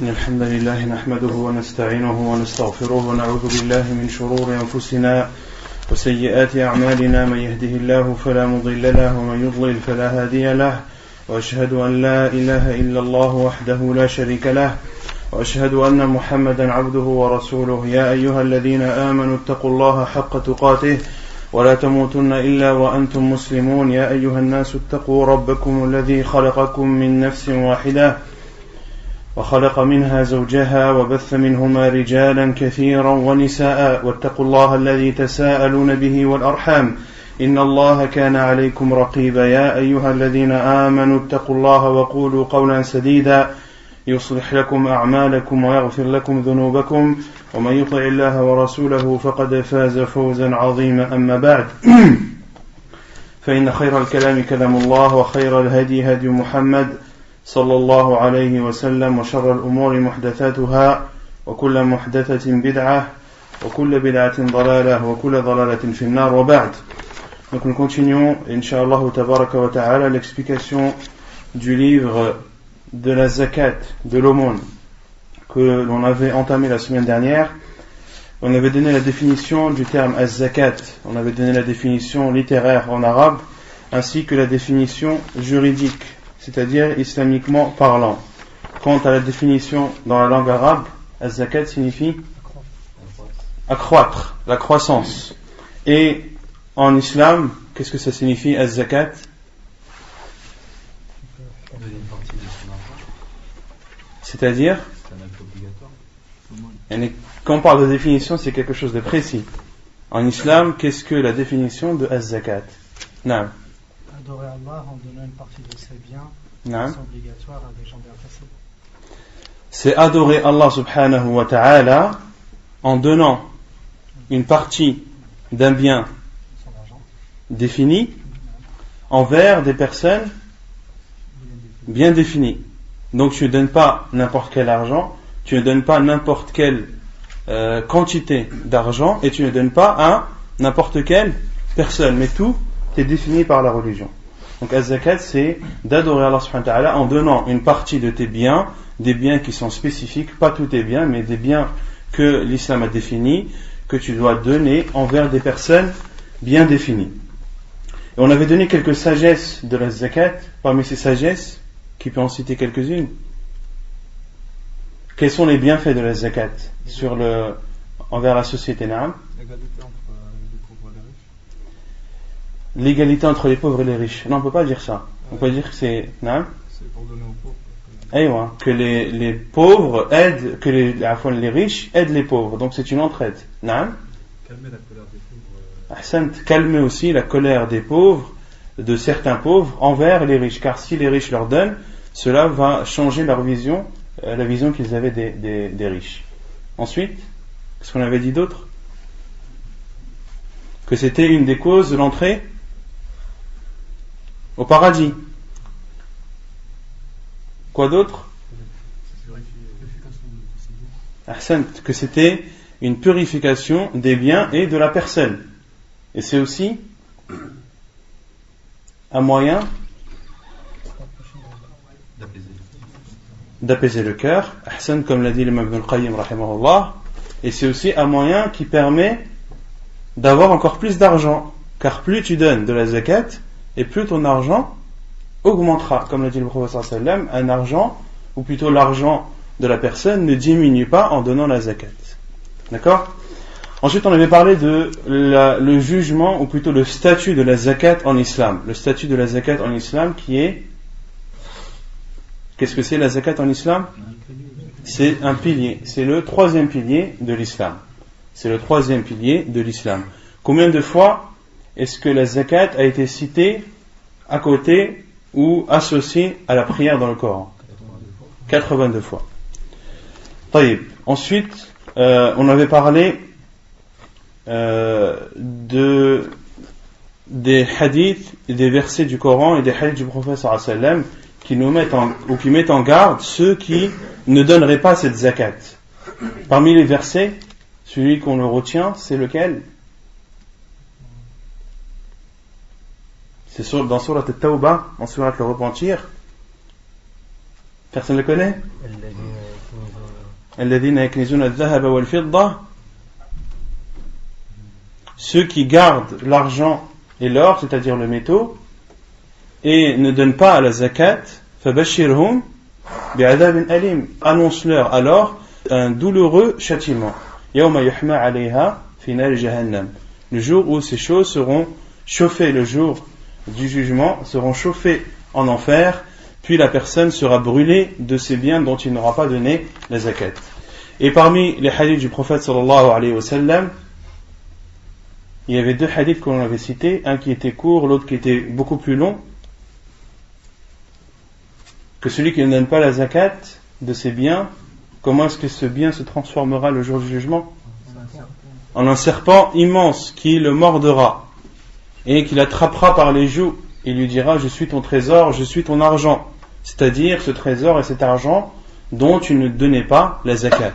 إن الحمد لله نحمده ونستعينه ونستغفره ونعوذ بالله من شرور أنفسنا وسيئات أعمالنا من يهده الله فلا مضل له ومن يضلل فلا هادي له وأشهد أن لا إله إلا الله وحده لا شريك له وأشهد أن محمدا عبده ورسوله يا أيها الذين آمنوا اتقوا الله حق تقاته ولا تموتن إلا وأنتم مسلمون يا أيها الناس اتقوا ربكم الذي خلقكم من نفس واحدة وخلق منها زوجها وبث منهما رجالا كثيرا ونساء واتقوا الله الذي تساءلون به والأرحام إن الله كان عليكم رقيبا يا أيها الذين آمنوا اتقوا الله وقولوا قولا سديدا يصلح لكم أعمالكم ويغفر لكم ذنوبكم ومن يطع الله ورسوله فقد فاز فوزا عظيما أما بعد فإن خير الكلام كلام الله وخير الهدي هدي محمد صلى الله عليه وسلم وشر الأمور محدثاتها وكل محدثة بدعة وكل بدعة ضلالة وكل ضلالة في النار وبعد. Donc nous continuons, Inch'Allah tabaraka wa ta'ala, l'explication du livre de la zakat, de l'aumône, que l'on avait entamé la semaine dernière. On avait donné la définition du terme az-zakat, on avait donné la définition littéraire en arabe, ainsi que la définition juridique, c'est-à-dire islamiquement parlant. Quant à la définition dans la langue arabe, az-zakat signifie accroître, la croissance. Et en islam, qu'est-ce que ça signifie az-zakat? C'est-à-dire, quand on parle de définition, c'est quelque chose de précis. En islam, qu'est-ce que la définition de az-zakat? Non. Adorer Allah en donnant une partie de ses biens, non. C'est obligatoire à des gens bien placés. C'est adorer Allah subhanahu wa ta'ala en donnant une partie d'un bien défini envers des personnes bien définies. Donc tu ne donnes pas n'importe quel argent, tu ne donnes pas n'importe quelle quantité d'argent et tu ne donnes pas à n'importe quelle personne, mais tout est défini par la religion. Donc az-zakat, c'est d'adorer Allah subhanahu wa ta'ala en donnant une partie de tes biens, des biens qui sont spécifiques, pas tous tes biens, mais des biens que l'islam a définis, que tu dois donner envers des personnes bien définies. Et on avait donné quelques sagesses de la zakat. Parmi ces sagesses, qui peut en citer quelques-unes? Quels sont les bienfaits de la zakat envers la société? L'égalité entre les pauvres et les riches. Non, on ne peut pas dire ça. On peut dire que c'est pour donner aux pauvres. Que les pauvres aident, que les riches aident les pauvres. Donc c'est une entraide. Calmer la colère des pauvres. Calmer aussi la colère des pauvres, de certains pauvres, envers les riches. Car si les riches leur donnent, cela va changer leur vision, la vision qu'ils avaient des riches. Ensuite, qu'est-ce qu'on avait dit d'autre? Que c'était une des causes de l'entrée au paradis. Quoi d'autre? Que c'était une purification des biens et de la personne. Et c'est aussi un moyen d'apaiser le cœur, comme l'a dit l'imam Ibn al-Qayyim rahimahullah, et c'est aussi un moyen qui permet d'avoir encore plus d'argent, car plus tu donnes de la zakat, et plus ton argent augmentera, comme l'a dit le prophète sallallahu alayhi wa sallam, un argent, ou plutôt l'argent de la personne ne diminue pas en donnant la zakat. D'accord? Ensuite, on avait parlé de le jugement, ou plutôt le statut de la zakat en islam. Le statut de la zakat en islam qui est... Qu'est-ce que c'est la zakat en islam? C'est un pilier. C'est le troisième pilier de l'islam. C'est le troisième pilier de l'islam. Combien de fois est-ce que la zakat a été citée à côté ou associée à la prière dans le Coran? 82 fois. Taïb. Ensuite, on avait parlé des hadiths, des versets du Coran et des hadiths du prophète sallallahu alayhi wa sallam qui nous mettent qui mettent en garde ceux qui ne donneraient pas cette zakat. Parmi les versets, celui qu'on le retient, c'est lequel? C'est dans Surat al-Tawbah, en Surat le repentir. Personne ne le connaît? الذين يكنزون الذهب والفضة, ceux qui gardent l'argent et l'or, c'est-à-dire le métaux, et ne donnent pas à la zakat, فبشرهم بعذاب أليم, annonce-leur alors un douloureux châtiment. يوم يحمى عليها في نار جهنم, le jour où ces choses seront chauffées, le jour du jugement, seront chauffées en enfer, puis la personne sera brûlée de ses biens dont il n'aura pas donné la zakat. Et parmi les hadiths du prophète sallallahu alayhi wa sallam, il y avait deux hadiths qu'on avait cités, un qui était court, l'autre qui était beaucoup plus long, que celui qui ne donne pas la zakat de ses biens, comment est-ce que ce bien se transformera le jour du jugement? En un serpent immense qui le mordra et qui l'attrapera par les joues et lui dira: je suis ton trésor, je suis ton argent, c'est-à-dire ce trésor et cet argent dont tu ne donnais pas la zakat.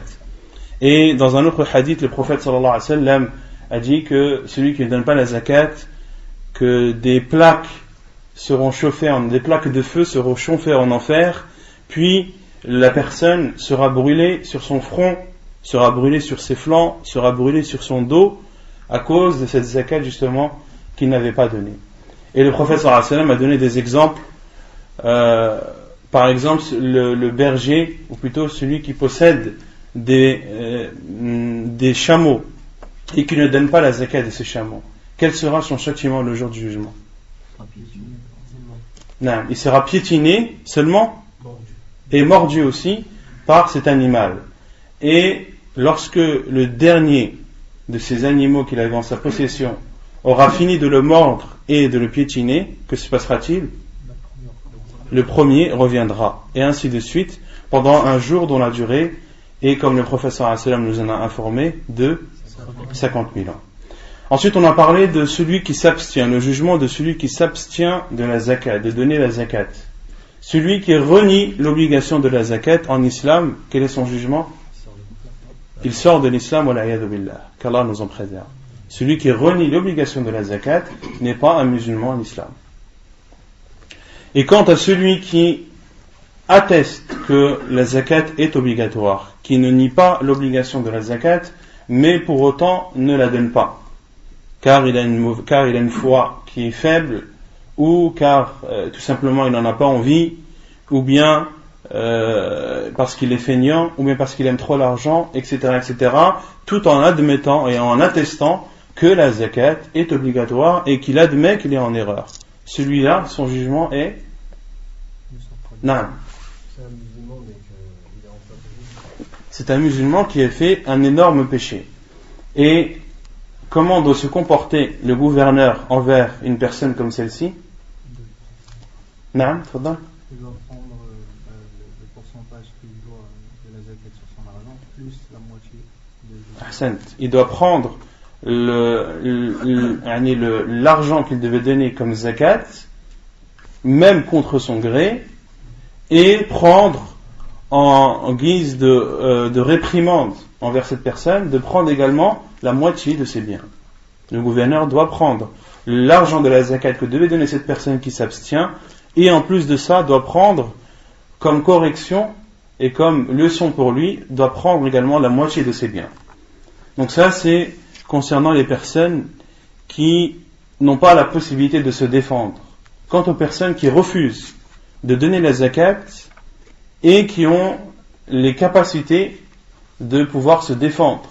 Et dans un autre hadith, le prophète sallallahu alayhi wa sallam a dit que celui qui ne donne pas la zakat, que des plaques seront chauffées, des plaques de feu seront chauffées en enfer, puis la personne sera brûlée sur son front, sera brûlée sur ses flancs, sera brûlée sur son dos à cause de cette zakat justement qu'il n'avait pas donnée. Et le prophète sallallahu alayhi wa sallam a donné des exemples. Par exemple, le berger, ou plutôt celui qui possède des chameaux et qui ne donne pas la zakat de ces chameaux, quel sera son châtiment le jour du jugement? Non, il sera piétiné seulement et mordu aussi par cet animal. Et lorsque le dernier de ces animaux qu'il avait en sa possession aura fini de le mordre et de le piétiner, que se passera-t-il? Le premier reviendra, et ainsi de suite pendant un jour dont la durée est, comme le professeur sallam nous en a informé, de 50 000 ans. Ensuite, on a parlé de celui qui s'abstient, le jugement de celui qui s'abstient de la zakat, de donner la zakat. Celui qui renie l'obligation de la zakat en islam, quel est son jugement? Il sort de l'islam, wa l'a'yadu billah, qu'Allah nous en préserve. Celui qui renie l'obligation de la zakat n'est pas un musulman en islam. Et quant à celui qui atteste que la zakat est obligatoire, qui ne nie pas l'obligation de la zakat, mais pour autant ne la donne pas, car il a une foi qui est faible, ou car tout simplement il n'en a pas envie, ou bien parce qu'il est feignant, ou bien parce qu'il aime trop l'argent, etc., etc., tout en admettant et en attestant que la zakat est obligatoire et qu'il admet qu'il est en erreur. Celui-là, son jugement est non. C'est un musulman qui a fait un énorme péché. Et comment doit se comporter le gouverneur envers une personne comme celle-ci? Non, il doit prendre le pourcentage qu'il doit de la zakat sur son argent, plus la moitié de... Il doit prendre l'argent qu'il devait donner comme zakat, même contre son gré, et prendre en guise de réprimande envers cette personne, de prendre également la moitié de ses biens. Le gouverneur doit prendre l'argent de la zakat que devait donner cette personne qui s'abstient, et en plus de ça, doit prendre comme correction et comme leçon pour lui, doit prendre également la moitié de ses biens. Donc ça, c'est concernant les personnes qui n'ont pas la possibilité de se défendre. Quant aux personnes qui refusent de donner la zakat et qui ont les capacités de pouvoir se défendre,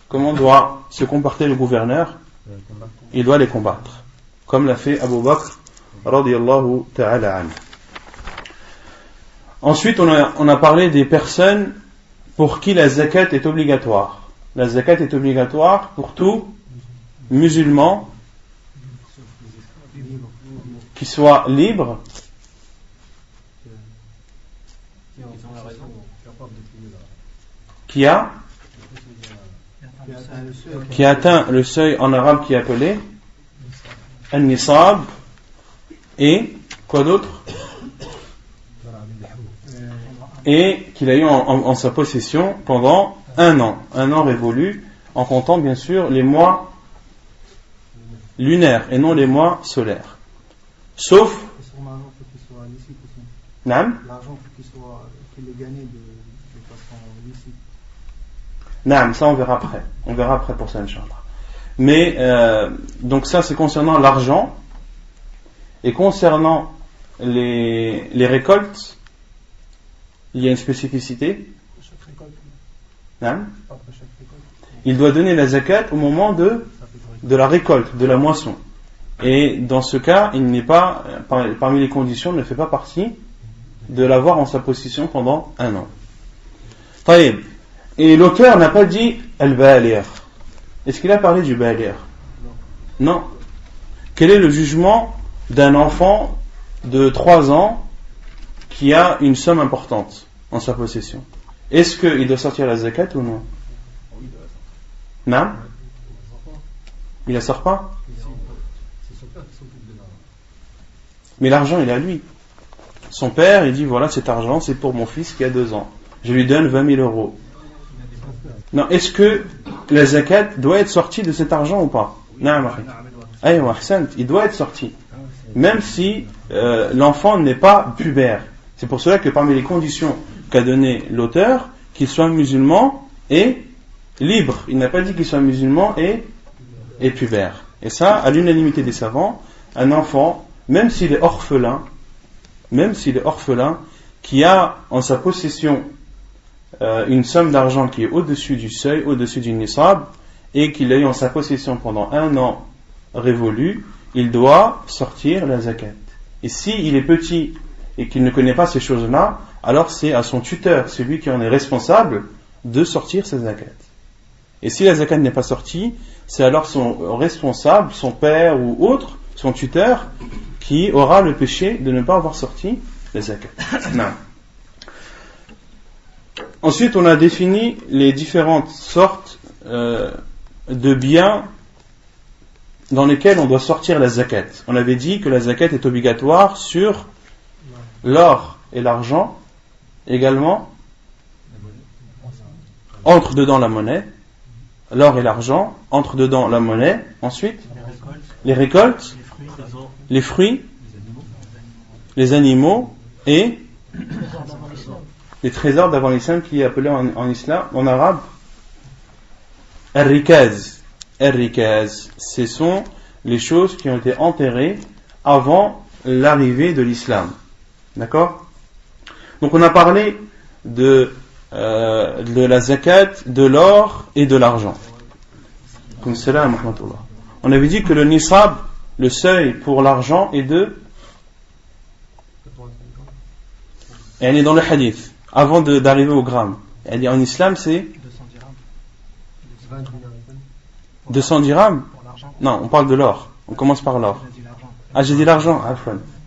comment doit se comporter le gouverneur? Il doit les combattre, comme l'a fait Abu Bakr radiyallahu ta'ala anhu. Ensuite, on a parlé des personnes pour qui la zakat est obligatoire. La zakat est obligatoire pour tout musulman qui soit libre, qui a atteint le seuil en arabe qui est appelé An-Nisab, et quoi d'autre? Et qu'il a eu en sa possession pendant un an révolu, en comptant bien sûr les mois lunaires et non les mois solaires. Sauf l'argent faut qu'il ait gagné de façon licite. Non, ça on verra après. On verra après pour ça, Inch'Allah. Mais, donc ça c'est concernant l'argent. Et concernant les récoltes, il y a une spécificité. Chaque récolte. Non? Pas après chaque récolte. Il doit donner la zakat au moment de la récolte, de la moisson. Et dans ce cas, il n'est pas, parmi les conditions, ne fait pas partie de l'avoir en sa possession pendant 1 an. Taïb. Et l'auteur n'a pas dit al-ba'lir. Est-ce qu'il a parlé du ba'lir? Non. Quel est le jugement d'un enfant de 3 ans qui a une somme importante en sa possession? Est-ce qu'il doit sortir la zakat ou non? Non? Il la sort pas? Mais l'argent il est à lui. Son père il dit voilà cet argent c'est pour mon fils qui a 2 ans. Je lui donne 20 000 euros. Non, est-ce que la zakat doit être sortie de cet argent ou pas? Non, il doit être sorti. Même si l'enfant n'est pas pubère. C'est pour cela que parmi les conditions qu'a donné l'auteur, qu'il soit musulman et libre. Il n'a pas dit qu'il soit musulman et pubère. Et ça, à l'unanimité des savants, un enfant, même s'il est orphelin, qui a en sa possession une somme d'argent qui est au-dessus du seuil, au-dessus du nisab, et qu'il a eu en sa possession pendant 1 an révolu, il doit sortir la zakat. Et s'il est petit et qu'il ne connaît pas ces choses-là, alors c'est à son tuteur, celui qui en est responsable, de sortir sa zakat. Et si la zakat n'est pas sortie, c'est alors son responsable, son père ou autre, son tuteur, qui aura le péché de ne pas avoir sorti la zakat. Non. Ensuite, on a défini les différentes sortes de biens dans lesquels on doit sortir la zakat. On avait dit que la zakat est obligatoire sur l'or et l'argent, également entre dedans la monnaie, l'or et l'argent, entre dedans la monnaie, ensuite les récoltes, les fruits, les animaux et les trésors d'avant l'islam qui est appelé en islam, en arabe, al-rikaz. Al-rikaz, ce sont les choses qui ont été enterrées avant l'arrivée de l'islam. D'accord? Donc on a parlé de la zakat, de l'or et de l'argent. On avait dit que le nisab, le seuil pour l'argent est de, et elle est dans le hadith, avant d'arriver au gramme. Elle dit en islam c'est 200 dirhams. Non, on parle de l'or. On commence par l'or. Ah, j'ai dit l'argent,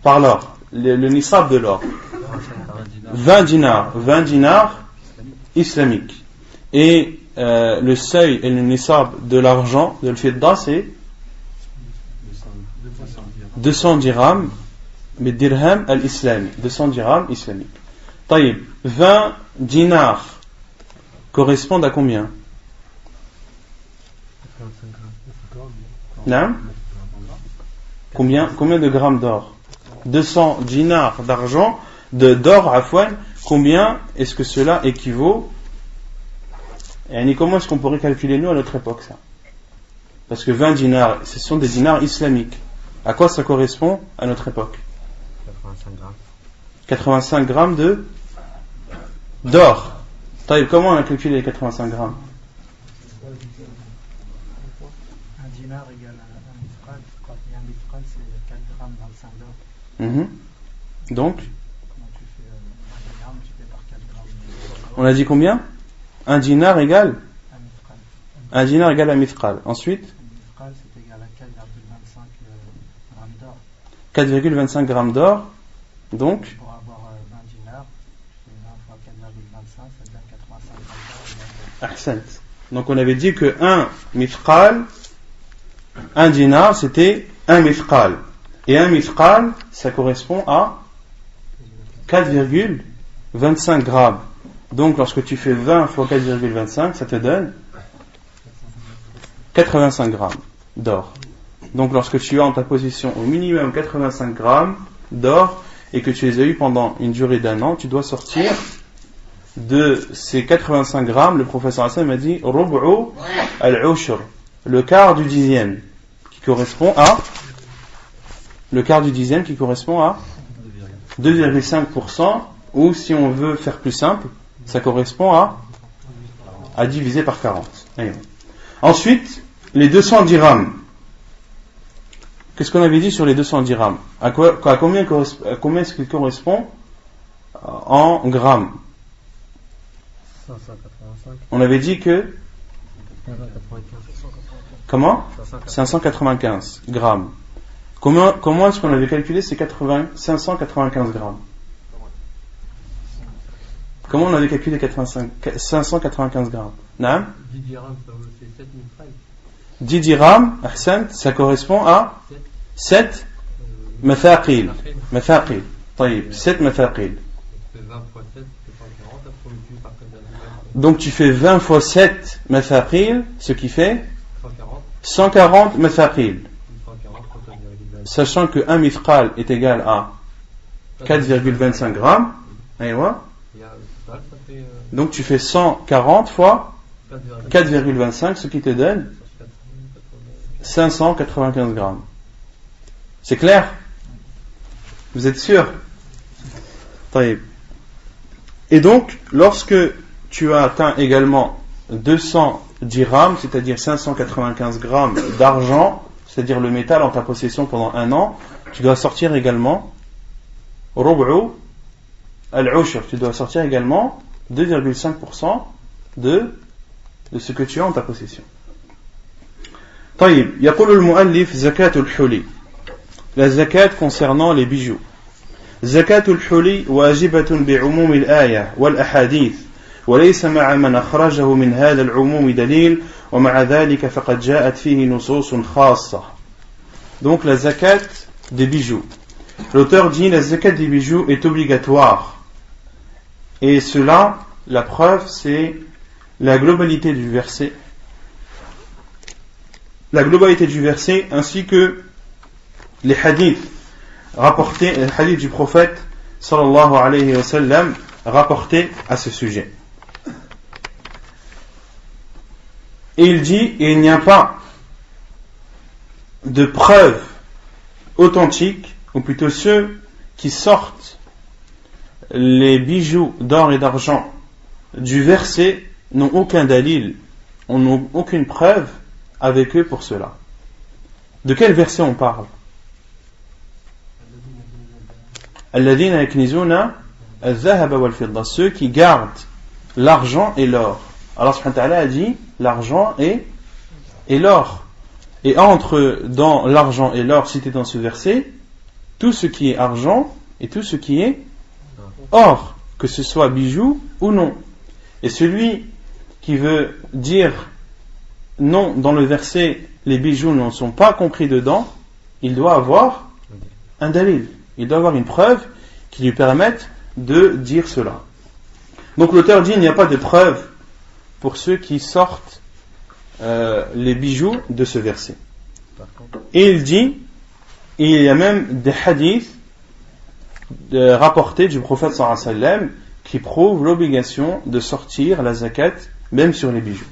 par l'or. Le nisab de l'or. 20 dinars islamiques. Et le seuil et le nisab de l'argent, de l'fidda, c'est 200 dirhams, mais dirham al-islami. 200 dirhams islamiques. Taïb, 20 dinars correspondent à combien? Non? Combien de grammes d'or? 200 dinars d'argent, d'or à fouane, combien est-ce que cela équivaut? Et comment est-ce qu'on pourrait calculer nous à notre époque ça? Parce que 20 dinars, ce sont des dinars islamiques. À quoi ça correspond à notre époque? 85 grammes d'or. Taïb, comment on a calculé les 85 grammes? Un dinar égale à un mithqal. Quand il y a un mithqal, c'est 4 grammes 25 d'or. Donc Comment tu fais 1 dinar multiplié par 4 grammes? On a dit combien? Un dinar égale Un mithqal. Un dinar égale à mithqal. Ensuite Un mithqal, c'est égal à 4,25 grammes d'or. 4,25 grammes d'or. Donc pour avoir 20 dinars, c'est 20 fois 4,25, ça donne 85 grammes d'or. Ahsant. Donc on avait dit que un mithqal, un dinar, c'était un mithqal. Et un mithqal, ça correspond à 4,25 grammes. Donc lorsque tu fais 20 fois 4,25, ça te donne 85 grammes d'or. Donc lorsque tu as en ta possession au minimum 85 grammes d'or et que tu les as eu pendant une durée d'1 an, tu dois sortir de ces 85 grammes, le professeur Hassan m'a dit Rub'u al-Ushr, le quart du dixième, qui correspond à 2,5%, ou si on veut faire plus simple, ça correspond à diviser par 40. Ensuite, les 200 dirhams. Qu'est-ce qu'on avait dit sur les 200 dirhams? À combien est-ce qu'il correspond en grammes? 585. On avait dit que 595. comment? 595 grammes. Comment est-ce qu'on avait calculé ces 595 grammes? Comment on avait calculé 595 grammes? 10 dirhams, ça fait 7000 francs. 10 dirhams, Ahsan, ça correspond à 7 mathaqil. Mathaqil. طيب, 7 mathaqil. Donc tu fais 20 fois 7 mathaqil, ce qui fait 140 mathaqil. Sachant que 1 mithqal est égal à 4,25 grammes. Donc tu fais 140 fois 4,25, ce qui te donne 595 grammes. C'est clair? Vous êtes sûr? Et donc, lorsque tu as atteint également 200 dirhams, c'est-à-dire 595 grammes d'argent, c'est-à-dire le métal en ta possession pendant un an, tu dois sortir également Rub'u al-Ushr, tu dois sortir également 2,5% de ce que tu as en ta possession. طيب, يقول المؤلف زكاة الحلي. La zakat concernant les bijoux. زكاة الحلي واجبة بعموم الآية والأحاديث وليس مع من أخرجه من هذا العموم دليل ومع ذلك فقد جاءت فيه نصوص خاصة. Donc la zakat des bijoux. L'auteur dit la zakat des bijoux est obligatoire. Et cela, la preuve, c'est la globalité du verset. La globalité du verset ainsi que les hadiths rapportés, les hadiths du prophète sallallahu alayhi wa sallam rapportés à ce sujet. Et il dit, il n'y a pas de preuves authentiques, ou plutôt ceux qui sortent les bijoux d'or et d'argent du verset n'ont aucun dalil, n'ont aucune preuve avec eux pour cela. De quel verset on parle? Alladhina yaknizuna al-dhahaba wal-fidda, ceux qui gardent l'argent et l'or. Allah subhanahu wa ta'ala a dit l'argent et l'or. Et entre dans l'argent et l'or cité dans ce verset, tout ce qui est argent et tout ce qui est or, que ce soit bijoux ou non. Et celui qui veut dire non, dans le verset les bijoux ne sont pas compris dedans, il doit avoir un dalil, il doit avoir une preuve qui lui permette de dire cela. Donc l'auteur dit il n'y a pas de preuve pour ceux qui sortent les bijoux de ce verset. Et il dit il y a même des hadiths rapportés du prophète sallallahu alayhi wa sallam qui prouvent l'obligation de sortir la zakat même sur les bijoux.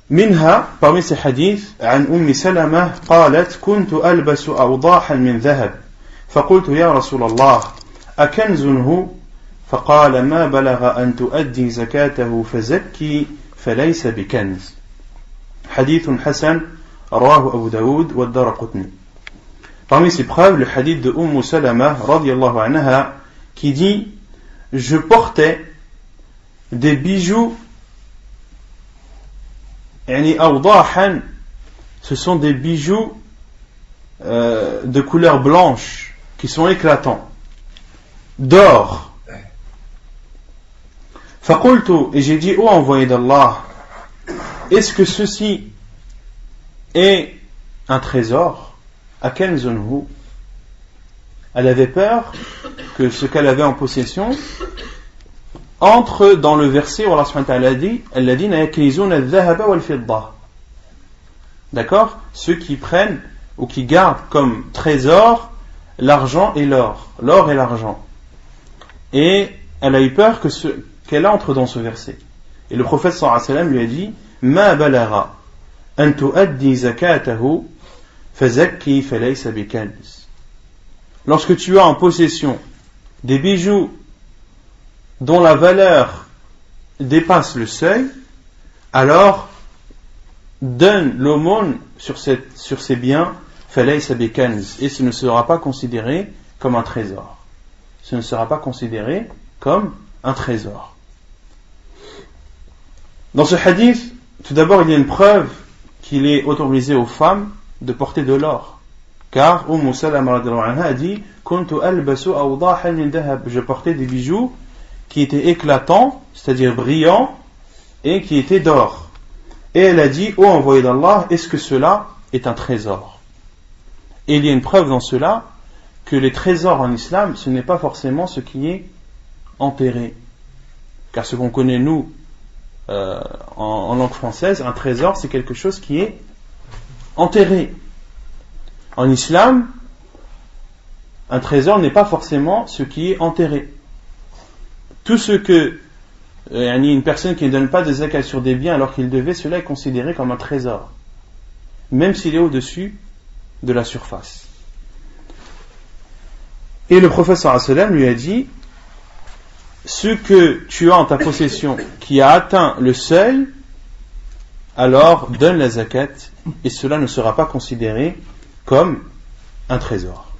منها parmi ces hadiths عن أم سلمة قالت كنت ألبس أوضاحا من ذهب فقلت يا رسول الله أكنز هو فقال ما بلغ أن تؤدي زكاته فزكي فليس بكنز حديث حسن رواه أبو داود والدارقطني. Parmi ces preuves, le hadith de Salama radiyallahu anha qui dit je portais des bijoux يعني أوضاحا, ce sont des bijoux de couleur blanche qui sont éclatants d'or. فقلت, et j'ai dit, ô envoyé d'Allah, est-ce que ceci est un trésor? أكنزه? Elle avait peur que ce qu'elle avait en possession entre dans le verset où Allah subhanahu wa ta'ala dit الذين يكنزون الذهب والفضة. D'accord? Ceux qui prennent ou qui gardent comme trésor l'argent et l'or, l'or et l'argent. Et elle a eu peur qu'elle entre dans ce verset. Et le prophète sallallahu alayhi wa sallam lui a dit Ma balagha an tuaddi zakatahu fazakki falaysa bikanz. Lorsque tu as en possession des bijoux dont la valeur dépasse le seuil, alors donne l'aumône sur ces biens falaysa bikanz, et ce ne sera pas considéré comme un trésor. Ce ne sera pas considéré comme un trésor. Dans ce hadith, tout d'abord, il y a une preuve qu'il est autorisé aux femmes de porter de l'or. Car Salama radhiyallahu anha a dit Kuntu albasu awdahan min dhahab. Je portais des bijoux qui étaient éclatants, c'est-à-dire brillants, et qui étaient d'or. Et elle a dit Ô envoyé d'Allah, est-ce que cela est un trésor? Et il y a une preuve dans cela que les trésors en islam, ce n'est pas forcément ce qui est enterré. Car ce qu'on connaît nous en langue française, un trésor, c'est quelque chose qui est enterré. En islam, un trésor n'est pas forcément ce qui est enterré. Tout ce que une personne qui ne donne pas de zakat sur des biens alors qu'il devait, cela est considéré comme un trésor, même s'il est au-dessus de la surface. Et le prophète sallallahu alayhi wa sallam lui a dit ce que tu as en ta possession qui a atteint le seuil, alors donne la zakat, et cela ne sera pas considéré comme un trésor.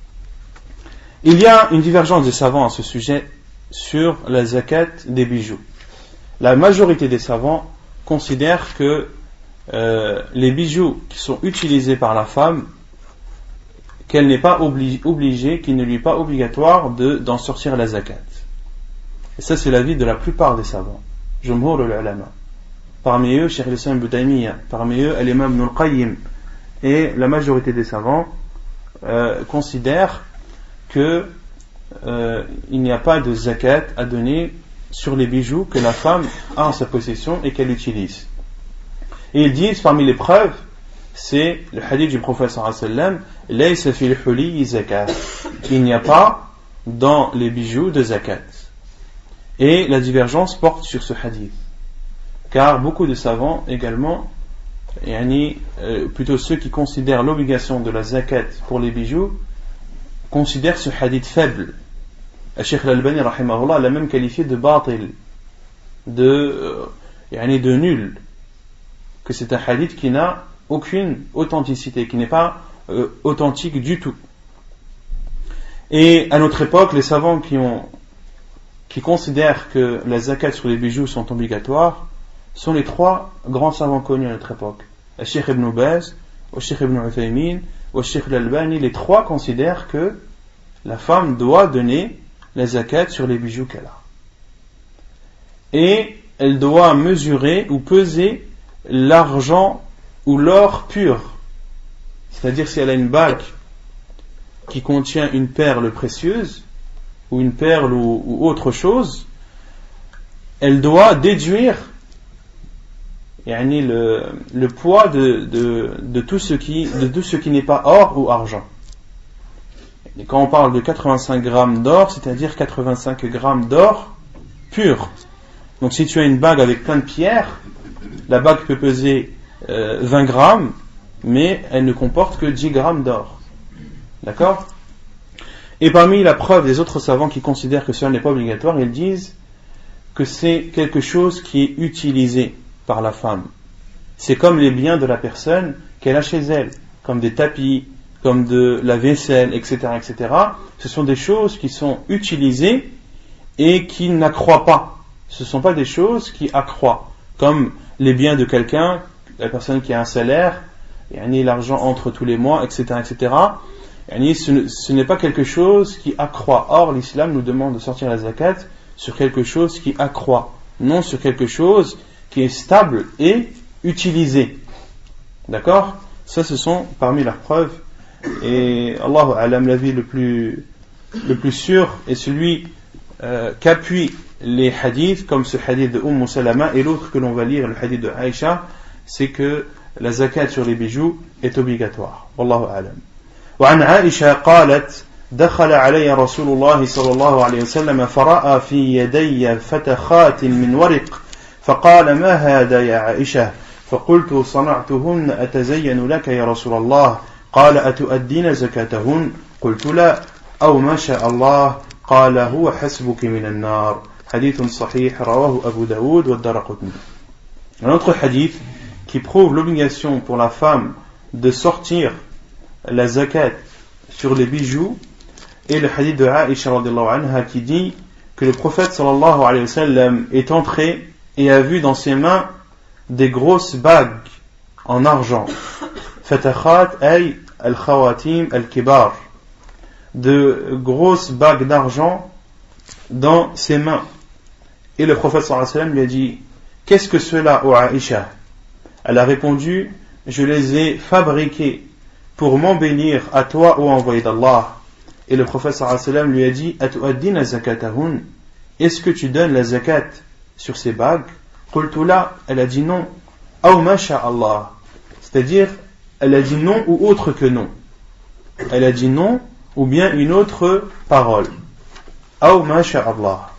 Il y a une divergence des savants à ce sujet sur la zakat des bijoux. La majorité des savants considèrent que les bijoux qui sont utilisés par la femme, qu'elle n'est pas obligée, qu'il ne lui est pas obligatoire d'en sortir la zakat. Et ça, c'est l'avis de la plupart des savants. Jumhur al-ulama. Parmi eux, Cheikh al-Islam Ibn Taymiyyah, parmi eux, l'imam Ibn al-Qayyim. Et la majorité des savants considèrent que il n'y a pas de zakat à donner sur les bijoux que la femme a en sa possession et qu'elle utilise. Et ils disent, parmi les preuves, c'est le hadith du prophète sallallahu alayhi wa sallam, laysa fil huli zakat. Il n'y a pas dans les bijoux de zakat. Et la divergence porte sur ce hadith. Car beaucoup de savants également, plutôt ceux qui considèrent l'obligation de la zakat pour les bijoux, considèrent ce hadith faible. Cheikh al-Albani rahimahullah l'a même qualifié de batil, de nul, que c'est un hadith qui n'a aucune authenticité, qui n'est pas authentique du tout. Et à notre époque, les savants qui considèrent que la zakat sur les bijoux sont obligatoires sont les trois grands savants connus à notre époque. Le Cheikh Ibn Baz, le Cheikh Ibn Uthaymin, le Cheikh al-Albani. Les trois considèrent que la femme doit donner la zakat sur les bijoux qu'elle a. Et elle doit mesurer ou peser l'argent ou l'or pur. C'est-à-dire si elle a une bague qui contient une perle précieuse, ou une perle ou autre chose, elle doit déduire le poids de tout ce qui n'est pas or ou argent. Et quand on parle de 85 grammes d'or, c'est-à-dire 85 grammes d'or pur. Donc si tu as une bague avec plein de pierres, la bague peut peser 20 grammes, mais elle ne comporte que 10 grammes d'or. D'accord ? Et parmi la preuve des autres savants qui considèrent que cela n'est pas obligatoire, ils disent que c'est quelque chose qui est utilisé par la femme. C'est comme les biens de la personne qu'elle a chez elle, comme des tapis, comme de la vaisselle, etc., etc. Ce sont des choses qui sont utilisées et qui n'accroît pas. Ce ne sont pas des choses qui accroît, comme les biens de quelqu'un, la personne qui a un salaire, l'argent entre tous les mois, etc., etc. Ce n'est pas quelque chose qui accroît. Or, l'islam nous demande de sortir la zakat sur quelque chose qui accroît, non sur quelque chose qui est stable et utilisé. D'accord ? Ça, ce sont parmi leurs preuves. Et Allahu A'lam, l'avis le plus sûr est celui qu'appuient les hadiths, comme ce hadith de Salama et l'autre que l'on va lire, le hadith de Aïcha, c'est que la zakat sur les bijoux est obligatoire. Wallahu A'lam. وعن عائشة قالت دخل علي رسول الله صلى الله عليه وسلم فرأى في يدي فتخات من ورق فقال ما هذا يا عائشة فقلت صنعتهن أتزين لك يا رسول الله قال أتؤدين زكاتهن قلت لا أو ما شاء الله قال هو حسبك من النار حديث صحيح رواه أبو داود والدارقطني. Un autre hadith qui prouve l'obligation pour la femme de sortir la zakat sur les bijoux et le hadith de Aïcha radhiyallahu anha qui dit que le prophète sallallahu alayhi wa sallam est entré et a vu dans ses mains des grosses bagues en argent. Fatakhat ay al-khawatim al-kibar, de grosses bagues d'argent dans ses mains. Et le prophète sallallahu alayhi wa sallam lui a dit qu'est-ce que cela, ô Aïcha? Elle a répondu je les ai fabriqués pour m'embellir à toi, ô envoyé d'Allah. Et le prophète sallallahu alayhi wa sallam lui a dit Atu'addina zakatahun, est-ce que tu donnes la zakat sur ces bagues? Qultu la, elle a dit non. Aw ma sha Allah, c'est-à-dire elle a dit non ou autre que non. Elle a dit non ou bien une autre parole. Aw ma sha Allah.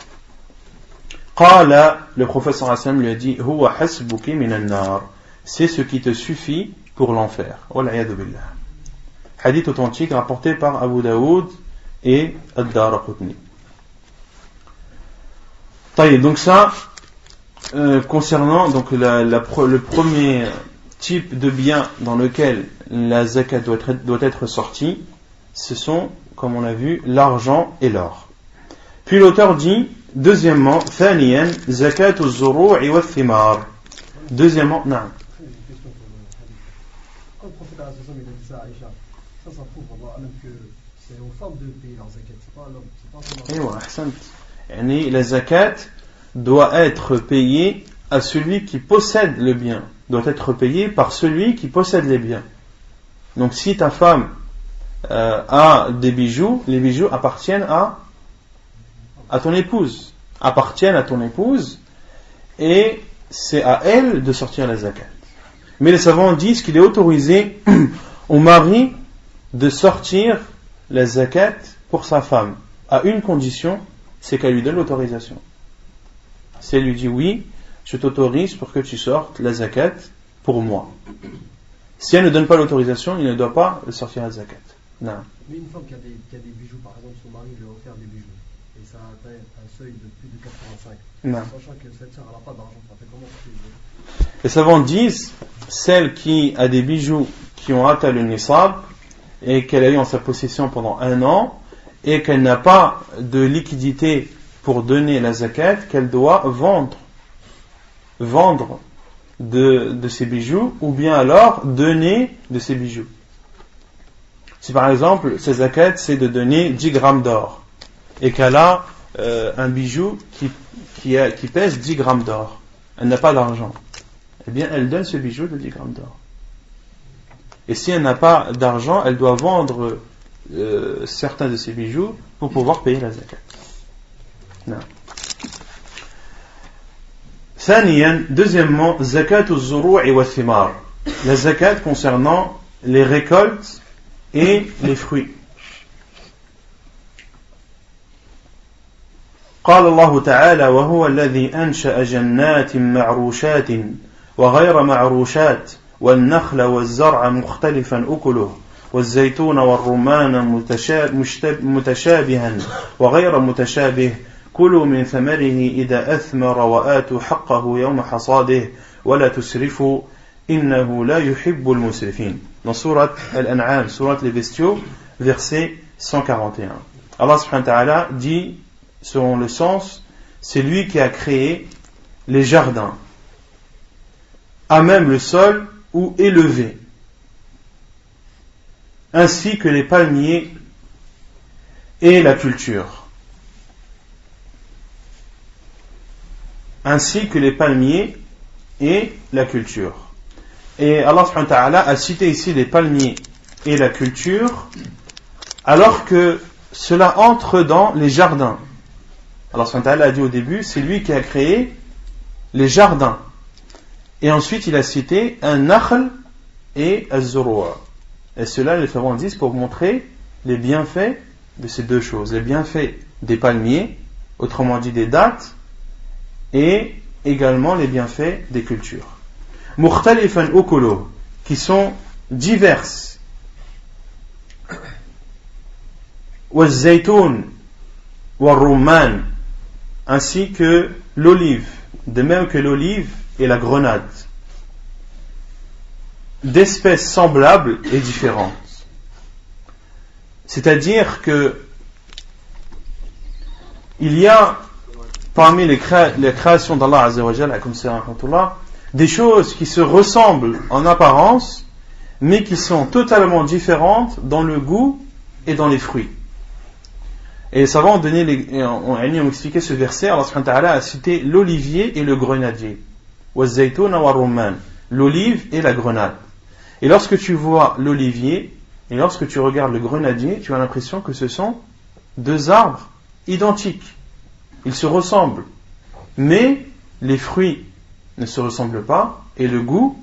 Qala, le prophète sallallahu alayhi wa sallam lui a dit Huwa hasbuki minan nar, c'est ce qui te suffit pour l'enfer. Wal'iyadu billah. Hadith authentique rapporté par Abu Daoud et Ad-Daraqutni. Donc ça, concernant donc le premier type de bien dans lequel la zakat doit être sortie, ce sont, comme on l'a vu, l'argent et l'or. Puis l'auteur dit, deuxièmement, thaniyan zakatu az-zuru'i wath-thimar. Deuxièmement, non. Quand le prophète a dit ça à Aïcha, ça prouve que c'est aux femmes de payer leur zakat, c'est pas à l'homme. C'est pas la zakat doit être payée à celui qui possède le bien, doit être payée par celui qui possède les biens. Donc si ta femme a des bijoux, les bijoux appartiennent à ton épouse, appartiennent à ton épouse, et c'est à elle de sortir la zakat. Mais les savants disent qu'il est autorisé au mari de sortir la zakat pour sa femme, à une condition, c'est qu'elle lui donne l'autorisation. Si elle lui dit oui, je t'autorise pour que tu sortes la zakat pour moi. Si elle ne donne pas l'autorisation, il ne doit pas sortir la zakat. Non. Mais une femme qui a des bijoux, par exemple, son mari lui a offert des bijoux, et ça a atteint un seuil de plus de 85. Non. Sachant que cette sœur n'a pas d'argent, ça fait comment? Les savants disent, celle qui a des bijoux qui ont atteint le nisab, et qu'elle a eu en sa possession pendant 1 an, et qu'elle n'a pas de liquidité pour donner la zakat, qu'elle doit vendre de ses bijoux, ou bien alors donner de ses bijoux. Si par exemple, sa zakat c'est de donner 10 grammes d'or, et qu'elle a un bijou qui pèse 10 grammes d'or, elle n'a pas d'argent, eh bien elle donne ce bijou de 10 grammes d'or. Et si elle n'a pas d'argent, elle doit vendre certains de ses bijoux pour pouvoir payer la zakat. Non. Deuxièmement, zakat az-zuru'i wath-thimar. La zakat concernant les récoltes et les fruits. قال الله تعالى وهو الذي أنشأ جنات معروشات وغير معروشات والنخل والزرع مختلفا أكله والزيتون والرمان متشابها وغير متشابه كلوا من ثمره إذا أثمر وآتوا حقه يوم حصاده ولا تسرفوا إنه لا يحب المسرفين. Dans Sourate Al-An'am, Sourate les Bestiaux, verset 141. Allah subhanahu wa ta'ala dit, selon le sens, c'est lui qui a créé les jardins, à même le sol ou élevé, ainsi que les palmiers et la culture. Ainsi que les palmiers et la culture. Et Allah subhanahu wa ta'ala a cité ici les palmiers et la culture, alors que cela entre dans les jardins. Allah subhanahu wa ta'ala a dit au début, c'est lui qui a créé les jardins. Et ensuite il a cité un nakhl et az-zurwa. Et cela, les savants disent, pour montrer les bienfaits de ces deux choses, les bienfaits des palmiers, autrement dit des dattes, et également les bienfaits des cultures. Mukhtalifan ukuluh, qui sont diverses. Waz-zaytoun war-rumman, ainsi que l'olive, de même que l'olive et la grenade, d'espèces semblables et différentes. C'est-à-dire que il y a parmi les créations d'Allah Azza wa Jalla, comme c'est rahmatullah, des choses qui se ressemblent en apparence, mais qui sont totalement différentes dans le goût et dans les fruits. Et les savants ont expliqué ce verset. Allah subhanahu wa ta'ala a cité l'olivier et le grenadier, waz-zaytuna war-rumman, l'olive et la grenade. Et lorsque tu vois l'olivier et lorsque tu regardes le grenadier, tu as l'impression que ce sont deux arbres identiques. Ils se ressemblent, mais les fruits ne se ressemblent pas et le goût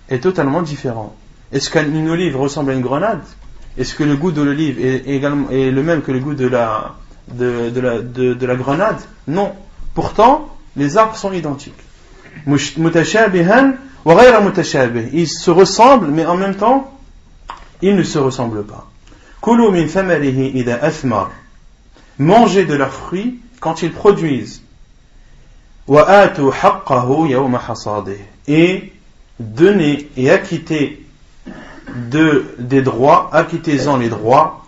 est totalement différent. Est-ce qu'une olive ressemble à une grenade? Est-ce que le goût de l'olive est le même que le goût de la grenade? Non. Pourtant, les arbres sont identiques. Mutashabihan wa ghayra mutashabih. Ils se ressemblent, mais en même temps, ils ne se ressemblent pas. Kulu min thamarihi idha athmar. Mangez de leurs fruits quand ils produisent. Wa atu haqqahu yawma hasadih. Et donnez et acquittez des droits, acquittez-en les droits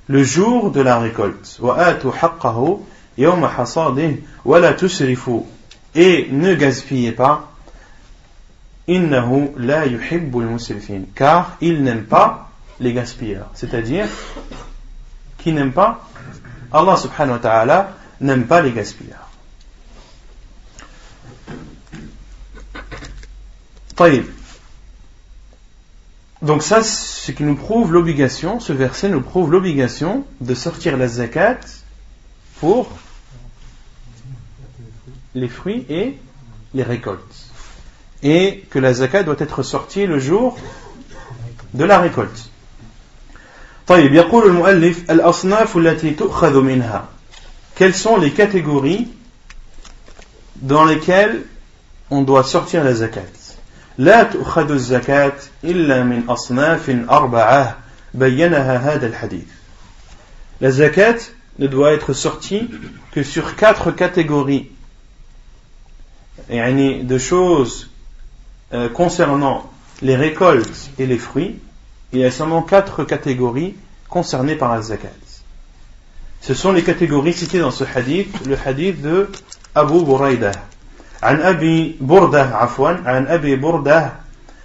le jour de la récolte. Wa atu haqqahu yawma hasadih wa la tusrifu. Et ne gaspillez pas. Innahu la yuhibbul musrifin. Car il n'aime pas les gaspilleurs. C'est-à-dire, qui n'aime pas? Allah subhanahu wa ta'ala n'aime pas les gaspilleurs. Taïb. Donc ça, ce qui nous prouve l'obligation, ce verset nous prouve l'obligation de sortir la zakat pour les fruits et les récoltes. Et que la zakat doit être sortie le jour de la récolte. طيب يقول المؤلف الأصناف التي تؤخذ منها. Quelles sont les catégories dans lesquelles on doit sortir la zakat? لا تؤخذ الزكاة إلا من أصناف أربعة بينها هذا الحديث. La zakat ne doit être sortie que sur 4 catégories de choses concernant les récoltes et les fruits. Il y a seulement 4 catégories concernées par la zakat. Ce sont les catégories citées dans ce hadith, le hadith de Abu Buraydah. عن أبي بردة عن أبي بردة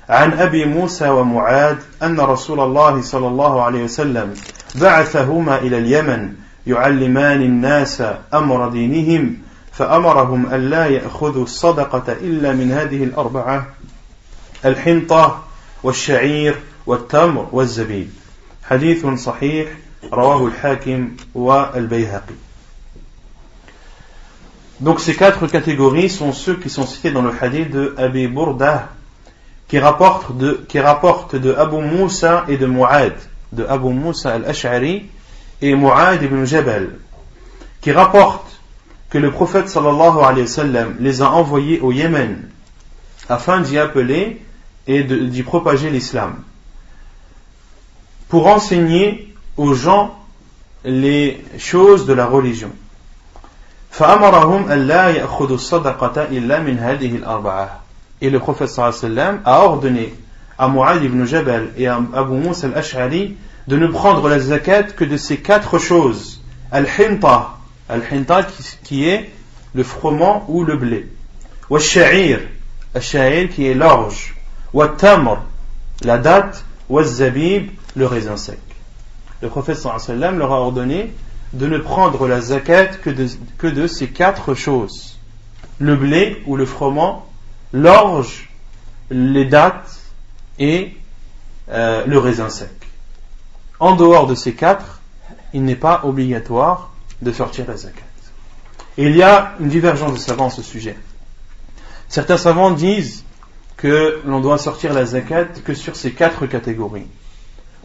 عن أبي موسى ومعاذ أن رسول الله صلى الله عليه وسلم بعثهما إلى اليمن يعلمان الناس أمر دينهم فأمرهم أن لا يأخذوا الصدقة إلا من هذه الأربعة الحنطة والشعير والتمر والزبيب. حديث صحيح رواه الحاكم والبيهقي. Donc ces 4 catégories sont ceux qui sont cités dans le hadith de Abi Burdah, qui rapporte de Abu Moussa et de Mu'ad, de Abu Moussa al-Ash'ari et Mu'ad ibn Jabal, qui rapporte que le prophète sallallahu alayhi wa sallam les a envoyés au Yémen afin d'y appeler et d'y propager l'islam, pour enseigner aux gens les choses de la religion. فأمرهم ألا يأخذوا الصدقة إلا من هذه الأربعة. Et le prophète sallallahu alayhi wa sallam a ordonné à Mu'ad ibn Jabal et à Abu Moussa al-Ash'ari de ne prendre la zakat que de ces 4 choses. Al-hinta, qui est le froment ou le blé. Wal-sha'ir, al-sha'ir qui est l'orge. Wal-tamr, la date. Wal-zabib, le raisin sec. Le prophète sallallahu alayhi wa sallam leur a ordonné de ne prendre la zakat que de ces 4 choses. Le blé ou le froment, l'orge, les dattes et le raisin sec. En dehors de ces 4, il n'est pas obligatoire de sortir la zakat. Et il y a une divergence de savants à ce sujet. Certains savants disent que l'on doit sortir la zakat que sur ces 4 catégories.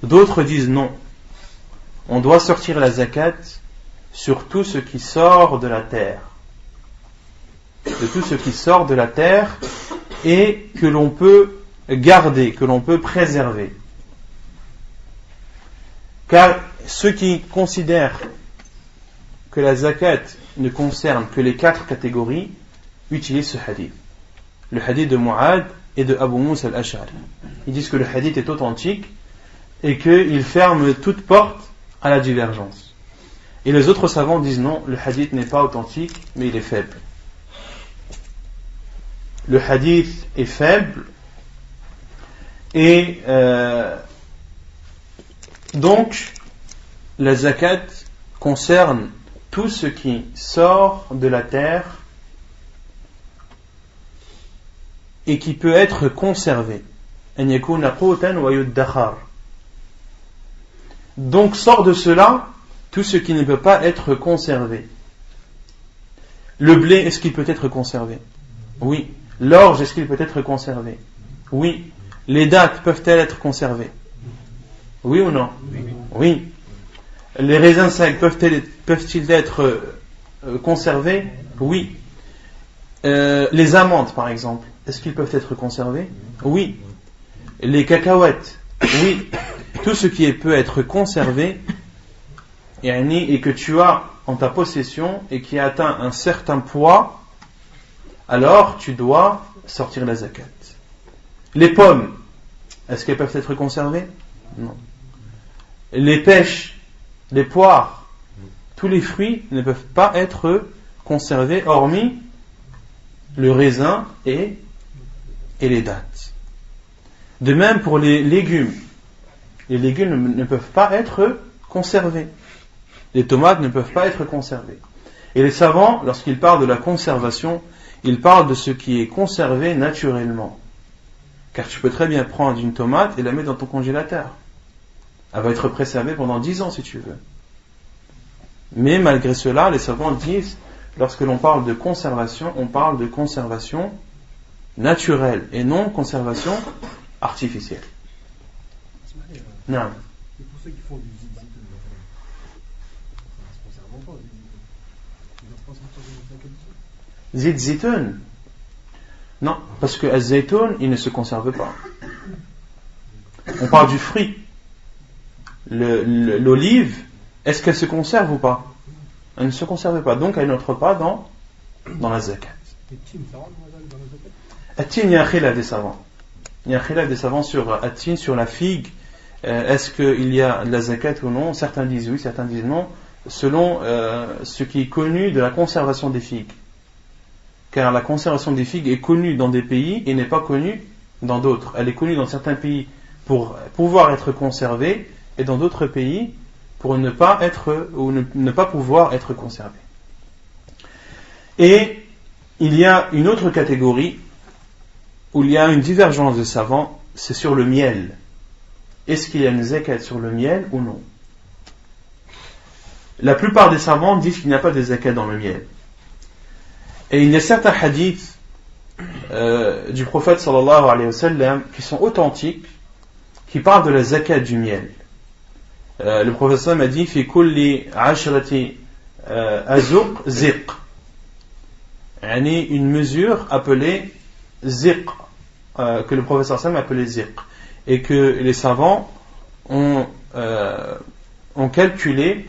D'autres disent non. on doit sortir la zakat sur tout ce qui sort de la terre. De tout ce qui sort de la terre et que l'on peut garder, que l'on peut préserver. Car ceux qui considèrent que la zakat ne concerne que les 4 catégories utilisent ce hadith. Le hadith de Mu'ad et de Abu Moussa al-Ash'ari. Ils disent que le hadith est authentique et qu'il ferme toute porte à la divergence. Et les autres savants disent non, le hadith n'est pas authentique, mais il est faible. Le hadith est faible et donc la zakat concerne tout ce qui sort de la terre et qui peut être conservé. Donc sort de cela tout ce qui ne peut pas être conservé. Le blé, est-ce qu'il peut être conservé? Oui. L'orge, est-ce qu'il peut être conservé? Oui. Les dattes peuvent-elles être conservées? Oui ou non? Oui. Les raisins secs peuvent-ils être conservés? Oui. Les amandes, par exemple, est-ce qu'ils peuvent être conservés? Oui. Les cacahuètes? Oui. Tout ce qui peut être conservé et que tu as en ta possession et qui a atteint un certain poids, alors tu dois sortir la zakat. Les pommes, est-ce qu'elles peuvent être conservées? Non. Les pêches, les poires, tous les fruits ne peuvent pas être conservés hormis le raisin et les dattes. De même pour les légumes. Les légumes ne peuvent pas être conservés. Les tomates ne peuvent pas être conservées. Et les savants, lorsqu'ils parlent de la conservation, ils parlent de ce qui est conservé naturellement. Car tu peux très bien prendre une tomate et la mettre dans ton congélateur. Elle va être préservée pendant 10 ans si tu veux. Mais malgré cela, les savants disent, lorsque l'on parle de conservation, on parle de conservation naturelle et non conservation artificielle. Non. Et pour ceux qui font du zitoun, ça se conserve pas, ils doivent pas sortir de la zakat. Zitoun? Non, parce que le zitoun, il ne se conserve pas. On parle du fruit. L'olive, est-ce qu'elle se conserve ou pas? Elle ne se conserve pas, donc elle n'entre pas dans la zakat. Et tin, ça rentre dans la zakat? At-tin, il y a un khilaf des savants. Il y a un khilaf des savants sur at-tin, sur la figue. Est-ce qu'il y a de la zakat ou non? Certains disent oui, certains disent non, selon ce qui est connu de la conservation des figues. Car la conservation des figues est connue dans des pays et n'est pas connue dans d'autres. Elle est connue dans certains pays pour pouvoir être conservée et dans d'autres pays pour ne pas être ou ne pas pouvoir être conservée. Et il y a une autre catégorie où il y a une divergence de savants, c'est sur le miel. Est-ce qu'il y a une zakat sur le miel ou non? La plupart des savants disent qu'il n'y a pas de zakat dans le miel. Et il y a certains hadiths du prophète sallallahu alayhi wa sallam qui sont authentiques, qui parlent de la zakat du miel. Le prophète sallam a dit fi kulli ashrati azuq ziq, une mesure appelée ziq, que le prophète sallam a appelée ziq, et que les savants ont calculé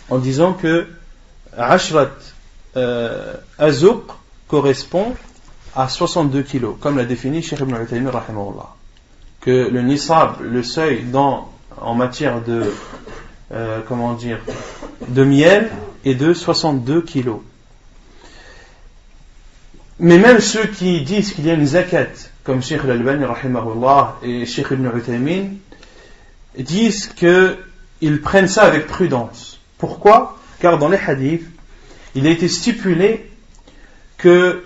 en disant que ashrat azuq correspond à 62 kilos, comme l'a défini Cheikh Ibn Uthaymin rahimahullah, que le nisab, le seuil en matière de de miel est de 62 kilos. Mais même ceux qui disent qu'il y a une zakat, comme Cheikh Al-Albani rahimahullah et Cheikh Ibn Uthaymin, disent qu'ils prennent ça avec prudence. Pourquoi? Car dans les hadiths, il a été stipulé que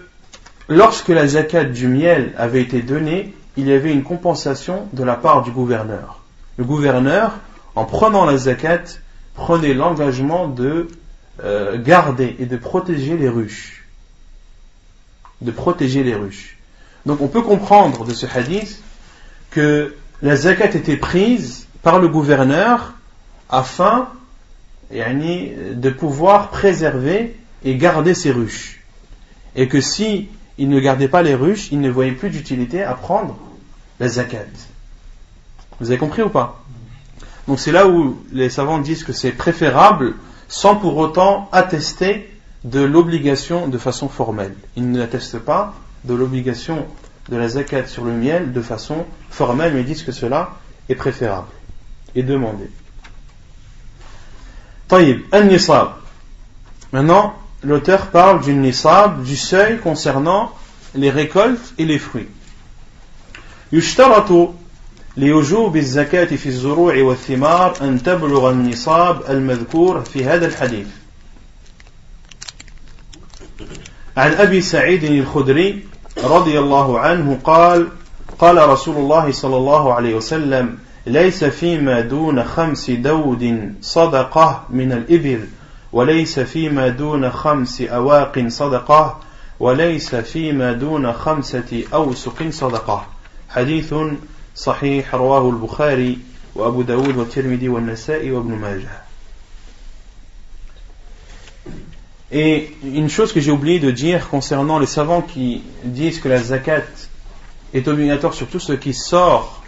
lorsque la zakat du miel avait été donnée, il y avait une compensation de la part du gouverneur. Le gouverneur, en prenant la zakat, prenait l'engagement de garder et de protéger les ruches. Donc on peut comprendre de ce hadith que la zakat était prise par le gouverneur afin de pouvoir préserver et garder ses ruches. Et que si il ne gardait pas les ruches, il ne voyait plus d'utilité à prendre la zakat. Vous avez compris ou pas? Donc c'est là où les savants disent que c'est préférable sans pour autant attester de l'obligation de façon formelle. Ils n'attestent pas de l'obligation de la zakat sur le miel de façon formelle, mais ils disent que cela est préférable et demandé. Taïb, al-nisab. Maintenant, l'auteur parle du nisab, du seuil concernant les récoltes et les fruits. يشترط لوجوب الزكاة في الزروع والثمار أن تبلغ النصاب المذكور في هذا الحديث. عن أبي سعيد الخدري رضي الله عنه قال: قال رسول الله صلى الله عليه وسلم: ليس فيما دون 5 دود صدقة من الإبل، وليس فيما دون 5 أواق صدقة، وليس فيما دون 5 أوسق صدقة. حديث صحيح رواه البخاري وأبو داود والترمذي والنسائي وابن ماجه. Et une chose que j'ai oublié de dire concernant les savants qui disent que la zakat est obligatoire sur tout ce qui sort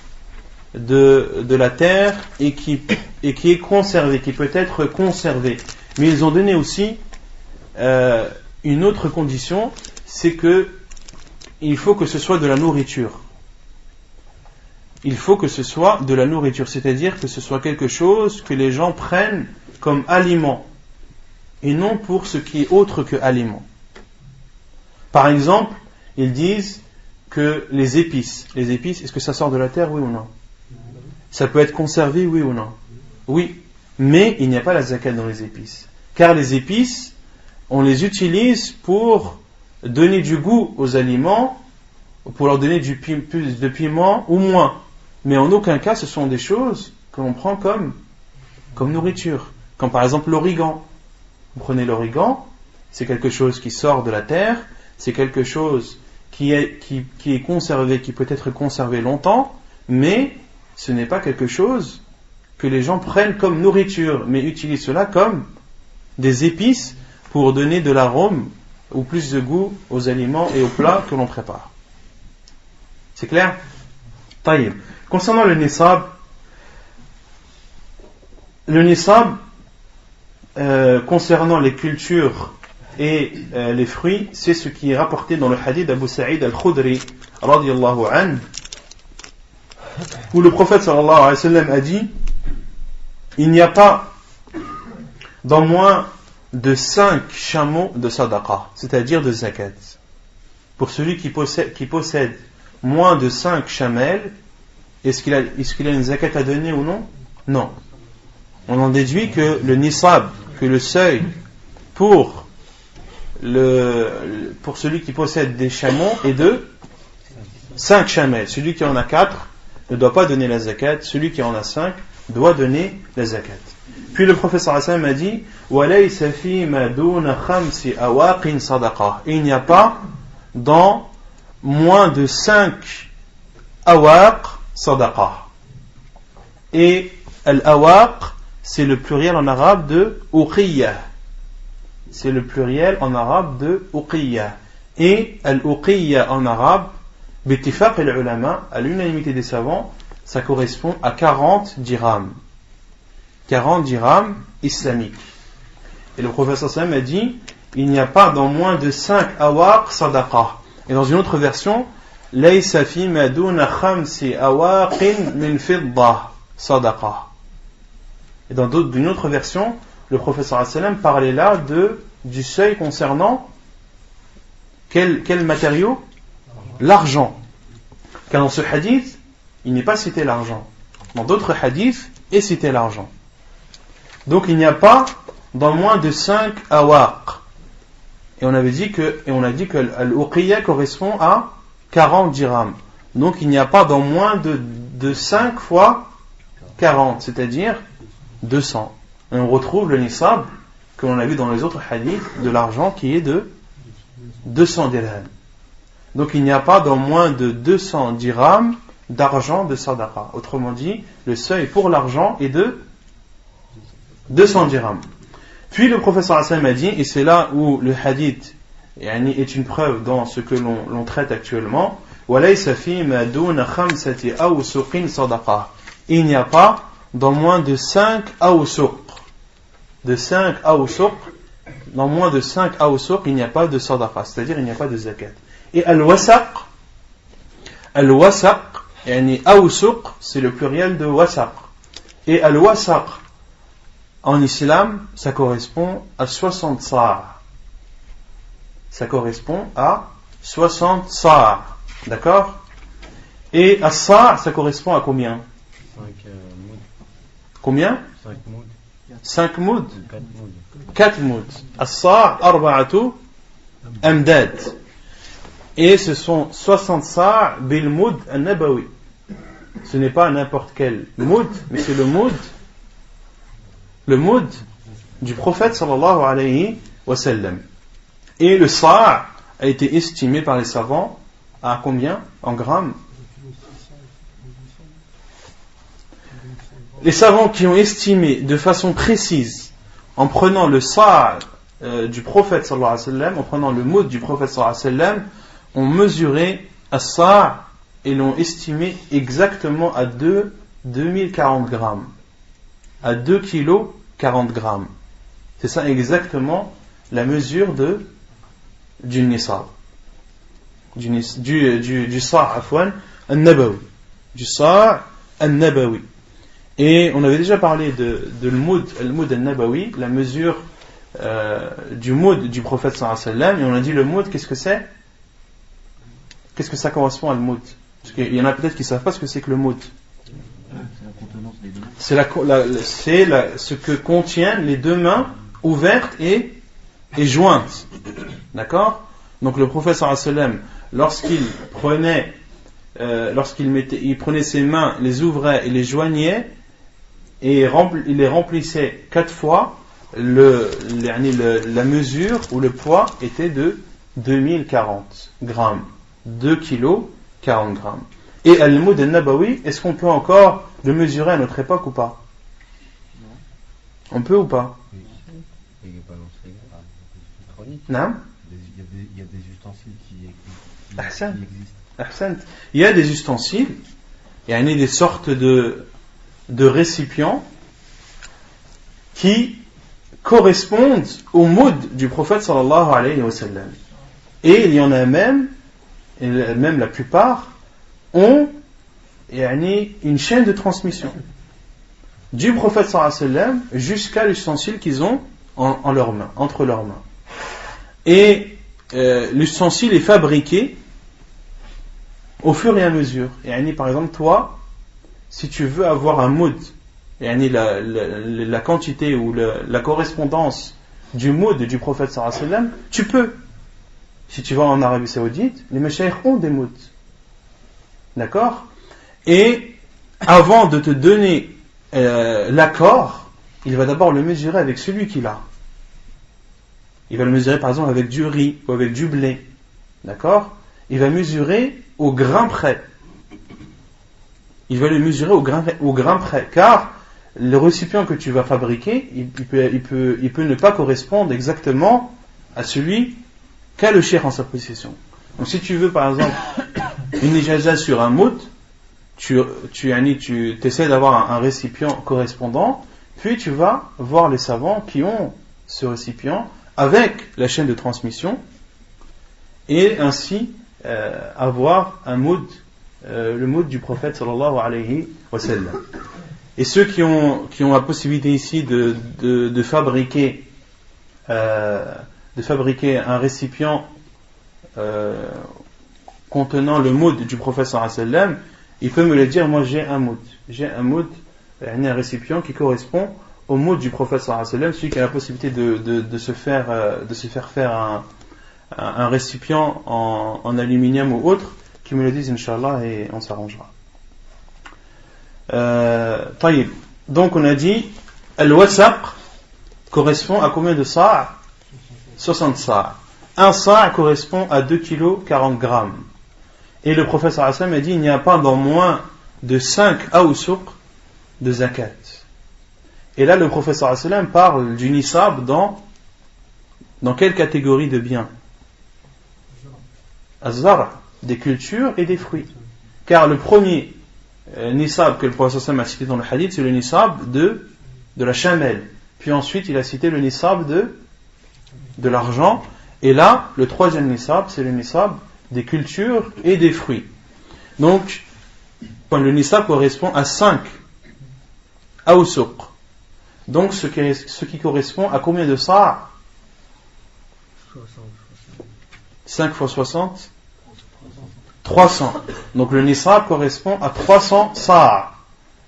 de la terre et qui est conservé, qui peut être conservé. Mais ils ont donné aussi une autre condition, c'est que il faut que ce soit de la nourriture. Il faut que ce soit de la nourriture, c'est-à-dire que ce soit quelque chose que les gens prennent comme aliment et non pour ce qui est autre que aliment. Par exemple, ils disent que les épices, est-ce que ça sort de la terre, oui ou non? Ça peut être conservé, oui ou non? Oui, mais il n'y a pas la zakat dans les épices. Car les épices, on les utilise pour donner du goût aux aliments, pour leur donner plus de piment ou moins. Mais en aucun cas, ce sont des choses que l'on prend comme nourriture. Comme par exemple l'origan. Vous prenez l'origan, c'est quelque chose qui sort de la terre, c'est quelque chose qui est conservé, qui peut être conservé longtemps, mais ce n'est pas quelque chose que les gens prennent comme nourriture, mais utilisent cela comme des épices pour donner de l'arôme ou plus de goût aux aliments et aux plats que l'on prépare. C'est clair? Taïb. Concernant le nisab, concernant les cultures et les fruits, c'est ce qui est rapporté dans le hadith d'Abu Sa'id al-Khudri radiyallahu anhu, où le prophète sallallahu alayhi wa sallam a dit: il n'y a pas dans moins de 5 chameaux de sadaqa, c'est-à-dire de zakat. Pour celui qui possède moins de 5 chamelles, est-ce qu'il a une zakat à donner ou non? Non. On en déduit que le nisab, que le seuil pour celui qui possède des chameaux est de 5 chamelles. Celui qui en a 4 ne doit pas donner la zakat, celui qui en a 5 doit donner la zakat. Puis le prophète sallallahu alayhi wa sallam a dit: وَلَيْسَ فِي مَا دُونَ 5 أَوَاقٍ صَدَقَةٍ. Il n'y a pas dans moins de 5 awaq sadaqa. Et al-awaq, c'est le pluriel en arabe de uqiyya. C'est le pluriel en arabe de uqiyya. Et al-uqiyya en arabe, bittifaq al-ulama, à l'unanimité des savants, ça correspond à 40 dirhams. 40 dirhams islamiques. Et le professeur Sam a dit: il n'y a pas dans moins de 5 awaq sadaqa. Et dans une autre version, laysa fi ma duna 5 awaqin min fidda sadaqa. Et dans une autre version, le professeur sallam parlait là du seuil concernant quel matériau? L'argent. Car dans ce hadith, il n'est pas cité l'argent. Dans d'autres hadiths, est cité l'argent. Donc il n'y a pas dans moins de 5 awaq. Et on a dit que al-uqiyya correspond à 40 dirhams. Donc il n'y a pas dans moins de 5 fois 40, c'est-à-dire 200. Et on retrouve le nisab que l'on a vu dans les autres hadiths de l'argent qui est de 200 dirhams. Donc il n'y a pas dans moins de 200 dirhams d'argent de sadaqa. Autrement dit, le seuil pour l'argent est de 200 dirhams. Puis le professeur Hassan a dit, et c'est là où le hadith est une preuve dans ce que l'on traite actuellement, il n'y a pas dans moins de 5 awsuq. De 5 awsuq, dans moins de 5 awsuq, il n'y a pas de sadaqa, c'est-à-dire il n'y a pas de zakat. Et al-wasaq, awsuq, c'est le pluriel de wasaq. Et al-wasaq, en islam, ça correspond à 60 sa'. Ça correspond à 60 sa'. D'accord? Et as-sa', ça correspond à combien? 5 moud. Combien? 5 moud. 5 moud? 4 moud. 4 moud. As-sa' arba'atu amdad. Et ce sont 60 sa' bil moud an-nabawi. Ce n'est pas n'importe quel moud, mais c'est le moud du prophète sallallahu alayhi wa sallam. Et le sa' a été estimé par les savants à combien en grammes? Les savants qui ont estimé de façon précise, en prenant le sa' du prophète sallallahu alayhi wa sallam, en prenant le moud du prophète sallallahu alayhi wa sallam, ont mesuré à sa' et l'ont estimé exactement à 2040 grammes. À 2 kilos 40 grammes. C'est ça exactement la mesure du nisab. Du sa' afwan al-nabawi. Du sa' al-nabawi. Et on avait déjà parlé de al-moud al-nabawi, la mesure du moud du prophète sallallahu alayhi wa sallam, et on a dit le moud, qu'est-ce que c'est? Qu'est-ce que ça correspond à le moud? Parce qu'il y en a peut-être qui ne savent pas ce que c'est que le moud. C'est ce que contiennent les deux mains ouvertes et jointes. D'accord? Donc le prophète sallallahu alayhi wa sallam, lorsqu'il prenait ses mains, les ouvrait et les joignait, et il les remplissait 4 fois, la mesure ou le poids était de 2040 grammes. 2 kilos 40 grammes. Et al-moud al-nabawi, est-ce qu'on peut encore le mesurer à notre époque ou pas? On peut ou pas? Non? Il y a des ustensiles qui existent. existent. Il y a des ustensiles, il y a des sortes de récipients qui correspondent au moud du prophète sallallahu alayhi wa sallam. Et il y en a même la plupart, ont une chaîne de transmission du prophète sallallahu alayhi wa sallam jusqu'à l'ustensile qu'ils ont en leurs mains, entre leurs mains. Et l'ustensile est fabriqué au fur et à mesure. Par exemple, toi, si tu veux avoir un moud, la quantité ou la correspondance du moud du prophète sallallahu alayhi wa sallam, tu peux. Si tu vas en Arabie Saoudite, les mashayikh ont des mouds. D'accord? Et avant de te donner l'accord, il va d'abord le mesurer avec celui qu'il a. Il va le mesurer par exemple avec du riz ou avec du blé. D'accord? Il va mesurer au grain près. Il va le mesurer au grain près. Car le récipient que tu vas fabriquer, il peut ne pas correspondre exactement à celui qu'a le cheikh en sa possession. Donc si tu veux par exemple une ijaza sur un moud, tu essaies d'avoir un récipient correspondant, puis tu vas voir les savants qui ont ce récipient avec la chaîne de transmission, et ainsi avoir un moud, le moud du prophète sallallahu alayhi wa sallam. Et ceux qui ont la possibilité ici de fabriquer un récipient contenant le moud du prophète sallallahu alayhi wa sallam, il peut me le dire, moi j'ai un moud, un récipient qui correspond au moud du prophète sallallahu alayhi wa sallam, celui qui a la possibilité de se faire un récipient en aluminium ou autre, qui me le dise Inch'Allah et on s'arrangera. Taïb. Donc on a dit al-wasaq correspond à combien de sa'? 60 sa'. Un sa' correspond à 2 kg 40 grammes. Et le prophète sallallahu alayhi wa sallam a dit il n'y a pas dans moins de 5 awsuq de zakat. Et là, le prophète sallallahu alayhi wa sallam parle du nisab dans quelle catégorie de biens? Az-zar, des cultures et des fruits. Car le premier nisab que le prophète sallallahu alayhi wa sallam a cité dans le hadith, c'est le nisab de la chamelle. Puis ensuite, il a cité le nisab de l'argent. Et là, le troisième nisab, c'est le nisab des cultures et des fruits. Donc, le nisab correspond à 5 awsuq. Donc, ce qui correspond à combien de sa'? 5 fois 60 300. Donc, le nisab correspond à 300 sa'.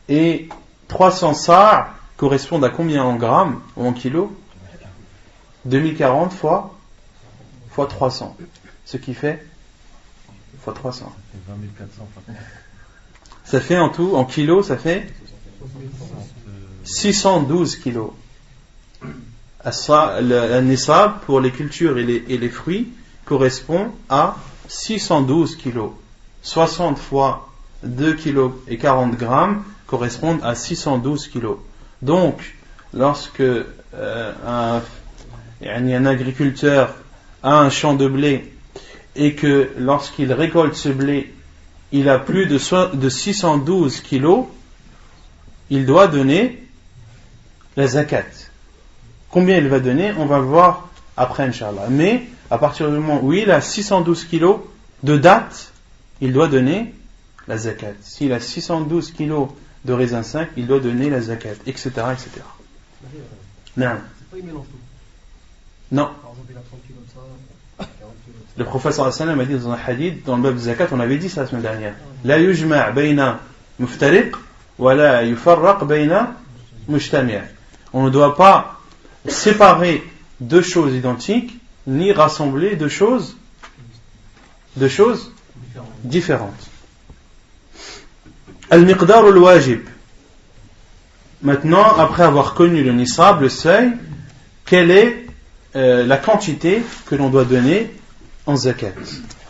Et 300 sa' correspondent à combien en grammes ou en kilos? 2040 fois 300. Ce qui fait fois 300. Ça fait en tout, en kilos, ça fait 612 kilos. Le nisab pour les cultures et les fruits correspond à 612 kilos. 60 fois 2 kilos et 40 grammes correspondent à 612 kilos. Donc, lorsque un agriculteur a un champ de blé et que lorsqu'il récolte ce blé, il a plus de 612 kilos, il doit donner la zakat. Combien il va donner, on va le voir après, Inch'Allah. Mais à partir du moment où il a 612 kilos de date, il doit donner la zakat. S'il a 612 kilos de raisin sec, il doit donner la zakat, etc. etc. Non. Non. Le prophète sallallahu alayhi wa sallam a dit dans un hadith, dans le bab de zakat, on avait dit ça la semaine dernière. La yujma' bayna muftariq wa la yufarraq bayna mujtami'. On ne doit pas séparer deux choses identiques, ni rassembler deux choses différentes. Al-miqdar al-wajib. Maintenant, après avoir connu le nisab, le seuil, quelle est la quantité que l'on doit donner en zakat?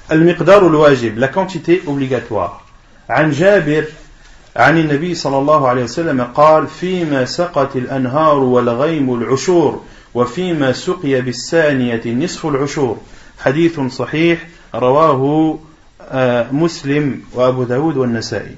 Al-miqdar al-wajib, la quantité obligatoire. عن جابر عن النبي صلى الله عليه وسلم قال فيما سقت الأنهار والغيم العشور وفيما سقي بالثانية نصف العشور. حديث صحيح رواه مسلم وأبو داود والنسائي.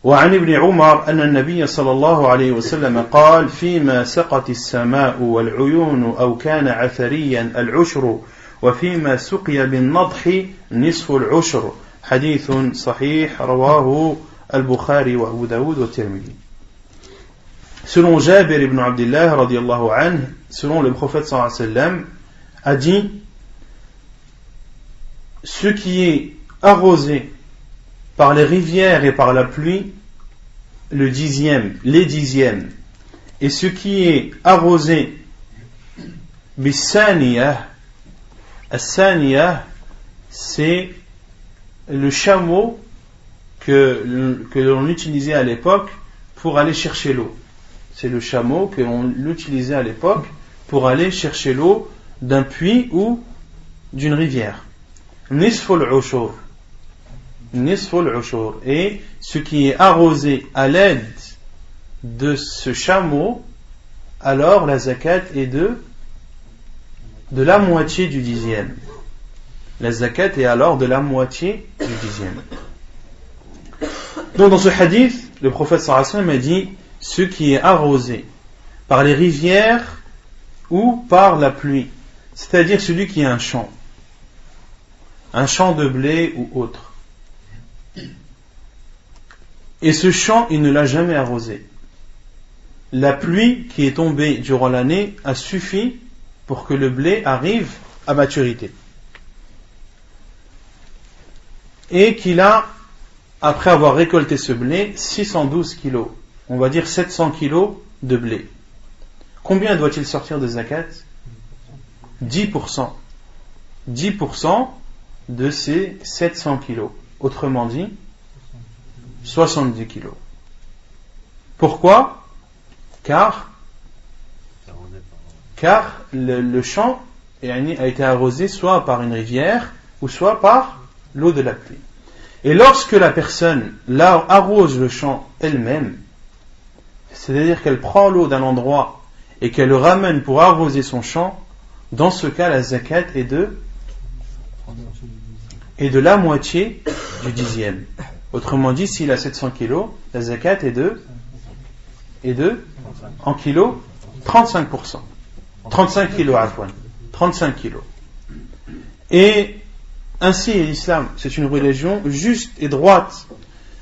وعن ابن عمر أن النبي صلى الله عليه وسلم قال فيما سقت السماء والعيون أو كان عثريا العشر وفيما سقي بالنضح نصف العشر. حديث صحيح رواه البخاري وأبو داود والترمذي. Selon Jabir ibn Abdullah radiyallahu anhu, selon le prophète sallallahu alayhi wa sallam, a dit ce qui est arrosé par les rivières et par la pluie, les dixièmes, et ce qui est arrosé bis-saniyah, as-saniyah, c'est le chameau que l'on utilisait à l'époque pour aller chercher l'eau. C'est le chameau que l'on utilisait à l'époque pour aller chercher l'eau d'un puits ou d'une rivière. Nisful ushur. Et ce qui est arrosé à l'aide de ce chameau, alors la zakat est de la moitié du dixième. La zakat est alors de la moitié du dixième. Donc dans ce hadith, le prophète sallallahu alayhi wa sallam a dit ce qui est arrosé par les rivières ou par la pluie, c'est-à-dire celui qui a un champ de blé ou autre. Et ce champ, il ne l'a jamais arrosé. La pluie qui est tombée durant l'année a suffi pour que le blé arrive à maturité. Et qu'il a, après avoir récolté ce blé, 612 kilos. On va dire 700 kilos de blé. Combien doit-il sortir de zakat? 10%. 10% de ces 700 kilos. Autrement dit, 70 kilos. Pourquoi? Car le champ a été arrosé soit par une rivière ou soit par l'eau de la pluie. Et lorsque la personne arrose le champ elle-même, c'est-à-dire qu'elle prend l'eau d'un endroit et qu'elle le ramène pour arroser son champ, dans ce cas la zakat est de la moitié du dixième. Autrement dit, s'il a 700 kilos, la zakat est de en kilos 35%. 35 kilos, afwan. 35 kilos. Et ainsi, l'islam, c'est une religion juste et droite.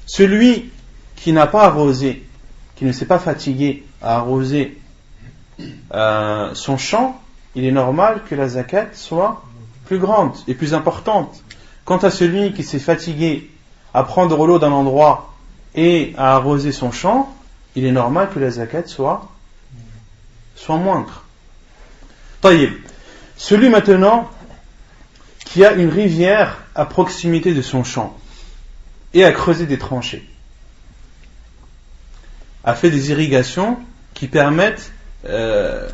Celui qui n'a pas arrosé, qui ne s'est pas fatigué à arroser son champ, il est normal que la zakat soit plus grande et plus importante. Quant à celui qui s'est fatigué à prendre l'eau d'un endroit et à arroser son champ, il est normal que la zakat soit moindre. Taïb. Celui maintenant qui a une rivière à proximité de son champ et a creusé des tranchées, a fait des irrigations qui permettent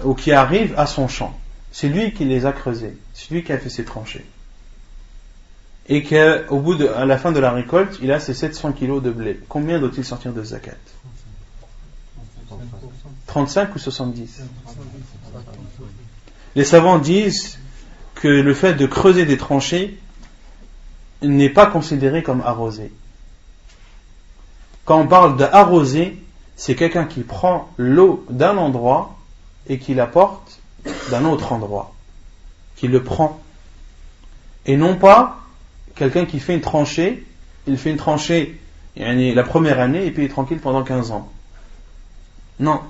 ou qui arrivent à son champ. C'est lui qui les a creusées, c'est lui qui a fait ces tranchées. Et à la fin de la récolte, il a ses 700 kilos de blé. Combien doit-il sortir de zakat? 35 ou 70? Les savants disent que le fait de creuser des tranchées n'est pas considéré comme arroser. Quand on parle d'arroser, c'est quelqu'un qui prend l'eau d'un endroit et qui la porte d'un autre endroit, qui le prend, et non pas quelqu'un qui fait une tranchée. Il fait une tranchée la première année et puis il est tranquille pendant 15 ans. Non,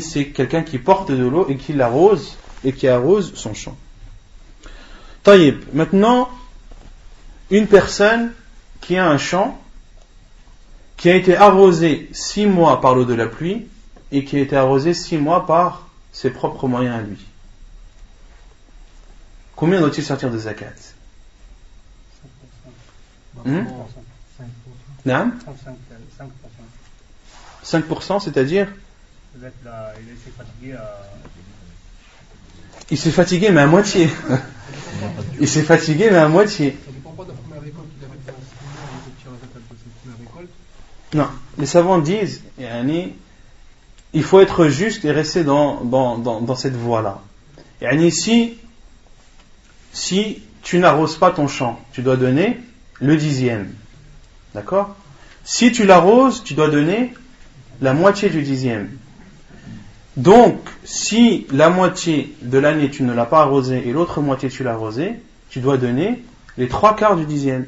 c'est quelqu'un qui porte de l'eau et qui l'arrose et qui arrose son champ. Taïb. Maintenant, une personne qui a un champ qui a été arrosé 6 mois par l'eau de la pluie et qui a été arrosé 6 mois par ses propres moyens à lui. Combien doit-il sortir de zakat? 5%, c'est-à-dire il s'est fatigué mais à moitié. Il s'est fatigué mais à moitié. Non, les savants disent il faut être juste et rester dans cette voie-là. Si tu n'arroses pas ton champ, tu dois donner le dixième. D'accord? Si tu l'arroses, tu dois donner la moitié du dixième. Donc, si la moitié de l'année tu ne l'as pas arrosé et l'autre moitié tu l'as arrosé, tu dois donner les 3/4 du dixième.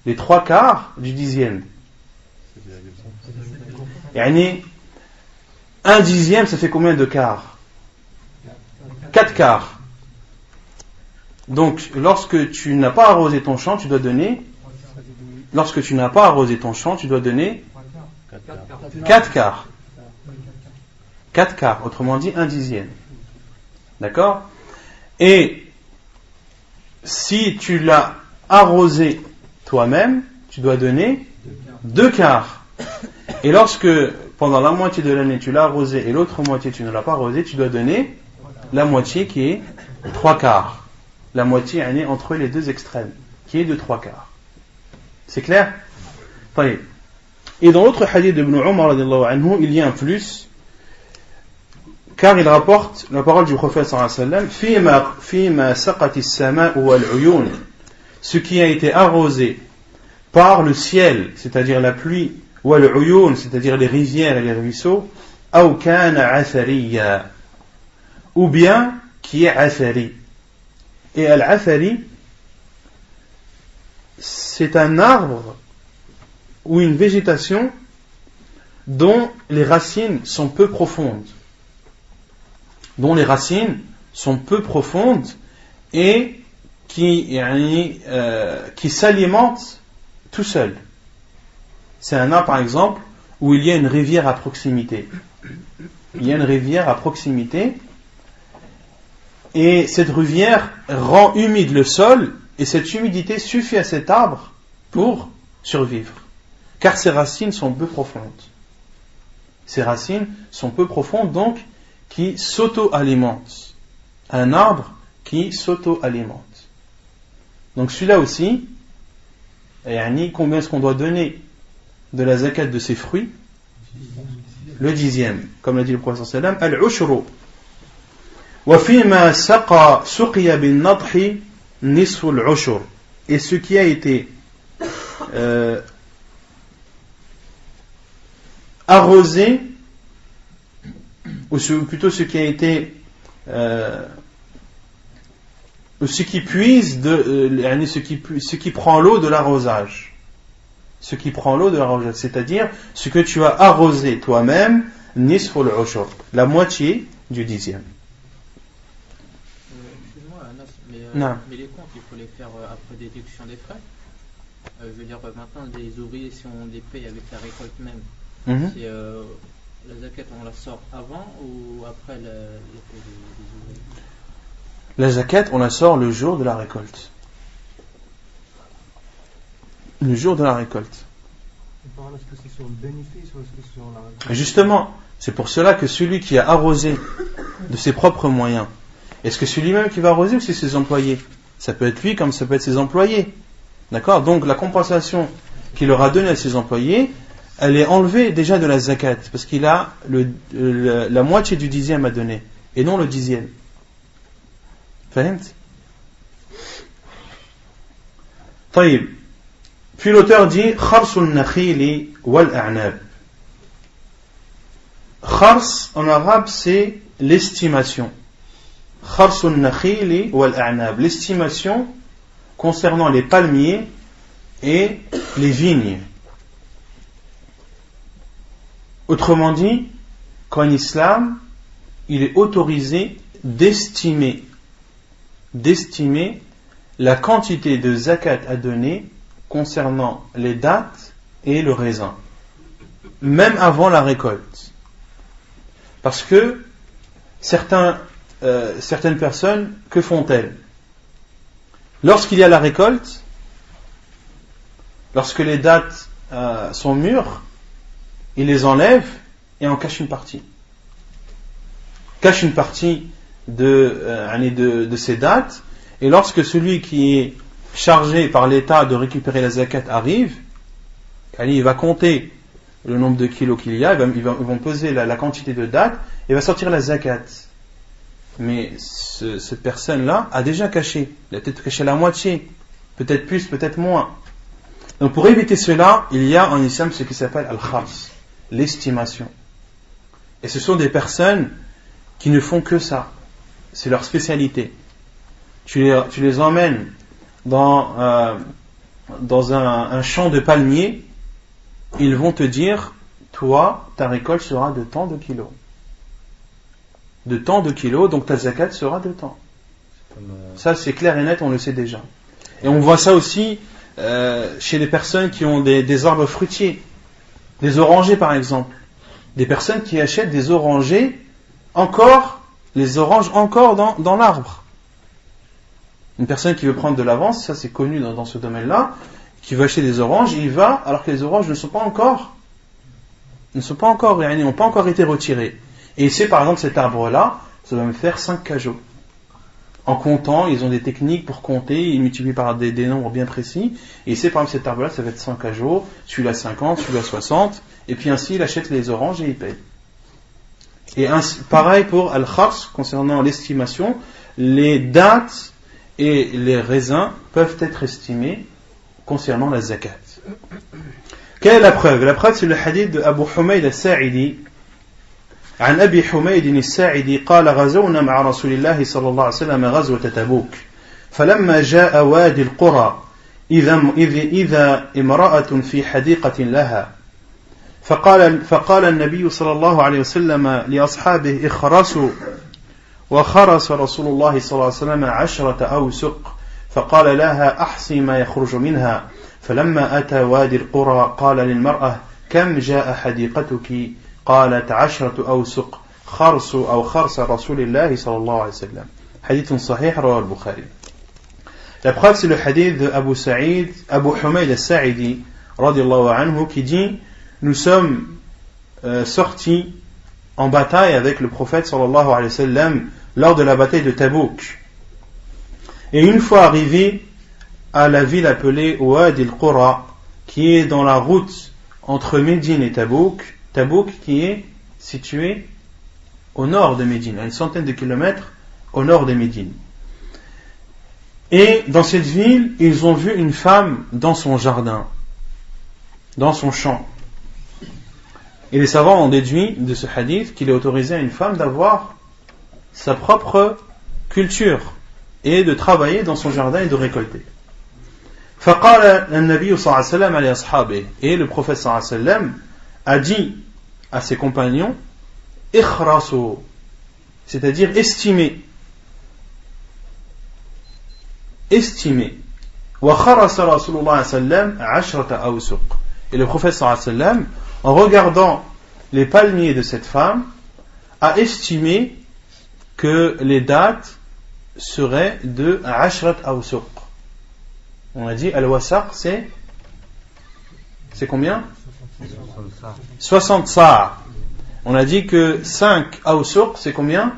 Les 3/4 du dixième. Un dixième, ça fait combien de quarts? 4/4. Donc, lorsque tu n'as pas arrosé ton champ, tu dois donner 4/4. 4/4, autrement dit un dixième. D'accord? Et si tu l'as arrosé toi-même, tu dois donner 2/4. Et lorsque pendant la moitié de l'année tu l'as arrosé et l'autre moitié tu ne l'as pas arrosé, tu dois donner la moitié qui est 3/4. La moitié entre les deux extrêmes, qui est de 3/4. C'est clair? Et dans l'autre hadith de Ibn Umar, il y a un plus, car il rapporte la parole du prophète sallallahu alayhi wa sallam, fima saqati as-sama'u wal 'uyun, ce qui a été arrosé par le ciel, c'est-à-dire la pluie, wal 'uyun, c'est-à-dire les rivières et les ruisseaux, aw kana 'athariya, ou bien qui est 'athari. Et al-'athari, c'est un arbre ou une végétation dont les racines sont peu profondes. Et qui s'alimente tout seul. C'est un arbre, par exemple, où il y a une rivière à proximité. Et cette rivière rend humide le sol, et cette humidité suffit à cet arbre pour survivre. Car ses racines sont peu profondes. Donc qui s'auto-alimente. Un arbre qui s'auto-alimente. Donc celui-là aussi, combien est-ce qu'on doit donner de la zakat de ses fruits? le dixième. Comme l'a dit le prophète sallam, al-ushru. Wa fima suqiya bin nadhi nisfu al-ushur. Et ce qui a été arrosé, ou plutôt ce qui a été ce qui puise ce qui prend l'eau de l'arrosage. Ce qui prend l'eau de l'arrosage, c'est-à-dire ce que tu as arrosé toi-même, nisful ushur, la moitié du dixième. Excuse-moi, mais les comptes, il faut les faire après déduction des frais. Je veux dire, maintenant, des ouvriers, si on les paye avec la récolte même, c'est, la zakat, on la sort avant ou après les ouvriers? La zakat, on la sort le jour de la récolte. Le jour de la récolte. Est-ce que c'est sur le bénéfice ou est-ce que c'est sur la récolte? Justement, c'est pour cela que celui qui a arrosé de ses propres moyens, est-ce que c'est lui-même qui va arroser ou c'est ses employés? Ça peut être lui comme ça peut être ses employés. D'accord? Donc la compensation qu'il aura donnée à ses employés, elle est enlevée déjà de la zakat, parce qu'il a la moitié du dixième à donner, et non le dixième. Fahimt? طيب. Puis l'auteur dit kharsul nakhili wal a'nab. Khars en arabe c'est l'estimation. Kharsul nakhili wal a'nab, l'estimation concernant les palmiers et les vignes. Autrement dit, qu'en islam, il est autorisé d'estimer la quantité de zakat à donner concernant les dattes et le raisin, même avant la récolte. Parce que certaines personnes, que font-elles? Lorsqu'il y a la récolte, lorsque les dattes sont mûres, ils les enlèvent et en cachent une partie. Cache une partie de ces dattes, et lorsque celui qui est chargé par l'État de récupérer la zakat arrive, il va compter le nombre de kilos qu'il y a, ils vont peser la quantité de dattes, et va sortir la zakat. Mais cette personne-là a déjà caché, il a peut-être caché la moitié, peut-être plus, peut-être moins. Donc pour éviter cela, il y a en islam ce qui s'appelle al-khars, l'estimation. Et ce sont des personnes qui ne font que ça, c'est leur spécialité. Tu les emmènes dans un champ de palmiers, ils vont te dire, toi, ta récolte sera de tant de kilos. De tant de kilos, donc ta zakat sera de tant. Ça c'est clair et net, on le sait déjà. Et on voit ça aussi chez les personnes qui ont des arbres fruitiers, des orangers par exemple. Des personnes qui achètent des orangers, les oranges encore dans l'arbre. Une personne qui veut prendre de l'avance, ça c'est connu dans ce domaine-là, qui veut acheter des oranges, il va, alors que les oranges ne sont pas encore, ils n'ont pas encore été retirées. Et il sait par exemple cet arbre-là, ça va me faire 5 cajots. En comptant, ils ont des techniques pour compter, ils multiplient par des nombres bien précis, et il sait par exemple cet arbre-là, ça va être 100 cajots, celui-là 50, celui-là 60, et puis ainsi il achète les oranges et il paye. Et ainsi, pareil pour al-khars, concernant l'estimation, les dattes et les raisins peuvent être estimés concernant la zakat. Quelle est la preuve? La preuve c'est le hadith de Abu Humayd al-Sa'idi. عن أبي حميد الساعدي قال غزونا مع رسول الله صلى الله عليه وسلم غزوة تبوك فلما جاء وادي القرى إذا امرأة في حديقة لها فقال النبي صلى الله عليه وسلم لأصحابه اخرسوا وخرس رسول الله صلى الله عليه وسلم 10 أوسق فقال لها أحصي ما يخرج منها فلما أتى وادي القرى قال للمرأة كم جاء حديقتك قالت 10 أوسق خرس أو خرس رسول الله صلى الله عليه وسلم حديث صحيح رواه البخاري. La preuve c'est le hadith de Abu Humayd al-Sa'idi radiyallahu anhu qui dit nous sommes sortis en bataille avec le prophète sallallahu alayhi wa sallam lors de la bataille de Tabouk. Et une fois arrivés à la ville appelée Wadi al-Qura, qui est dans la route entre Médine et Tabouk qui est située au nord de Médine, à une centaine de kilomètres au nord de Médine. Et dans cette ville, ils ont vu une femme dans son jardin, dans son champ. Et les savants ont déduit de ce hadith qu'il est autorisé à une femme d'avoir sa propre culture et de travailler dans son jardin et de récolter. فقال النبي صلى الله عليه وسلم لأصحابه, et le prophète صلى الله عليه وسلم a dit à ses compagnons, اخرسوا, c'est-à-dire estimez. وخرس رسول الله صلى الله عليه وسلم 10 أوسق. Et le prophète صلى الله عليه وسلم, en regardant les palmiers de cette femme, a estimé que les dates seraient de 10 أوسق. On a dit al-wasaq, c'est combien? 60 sa'. On a dit que 5 awsuq, c'est combien?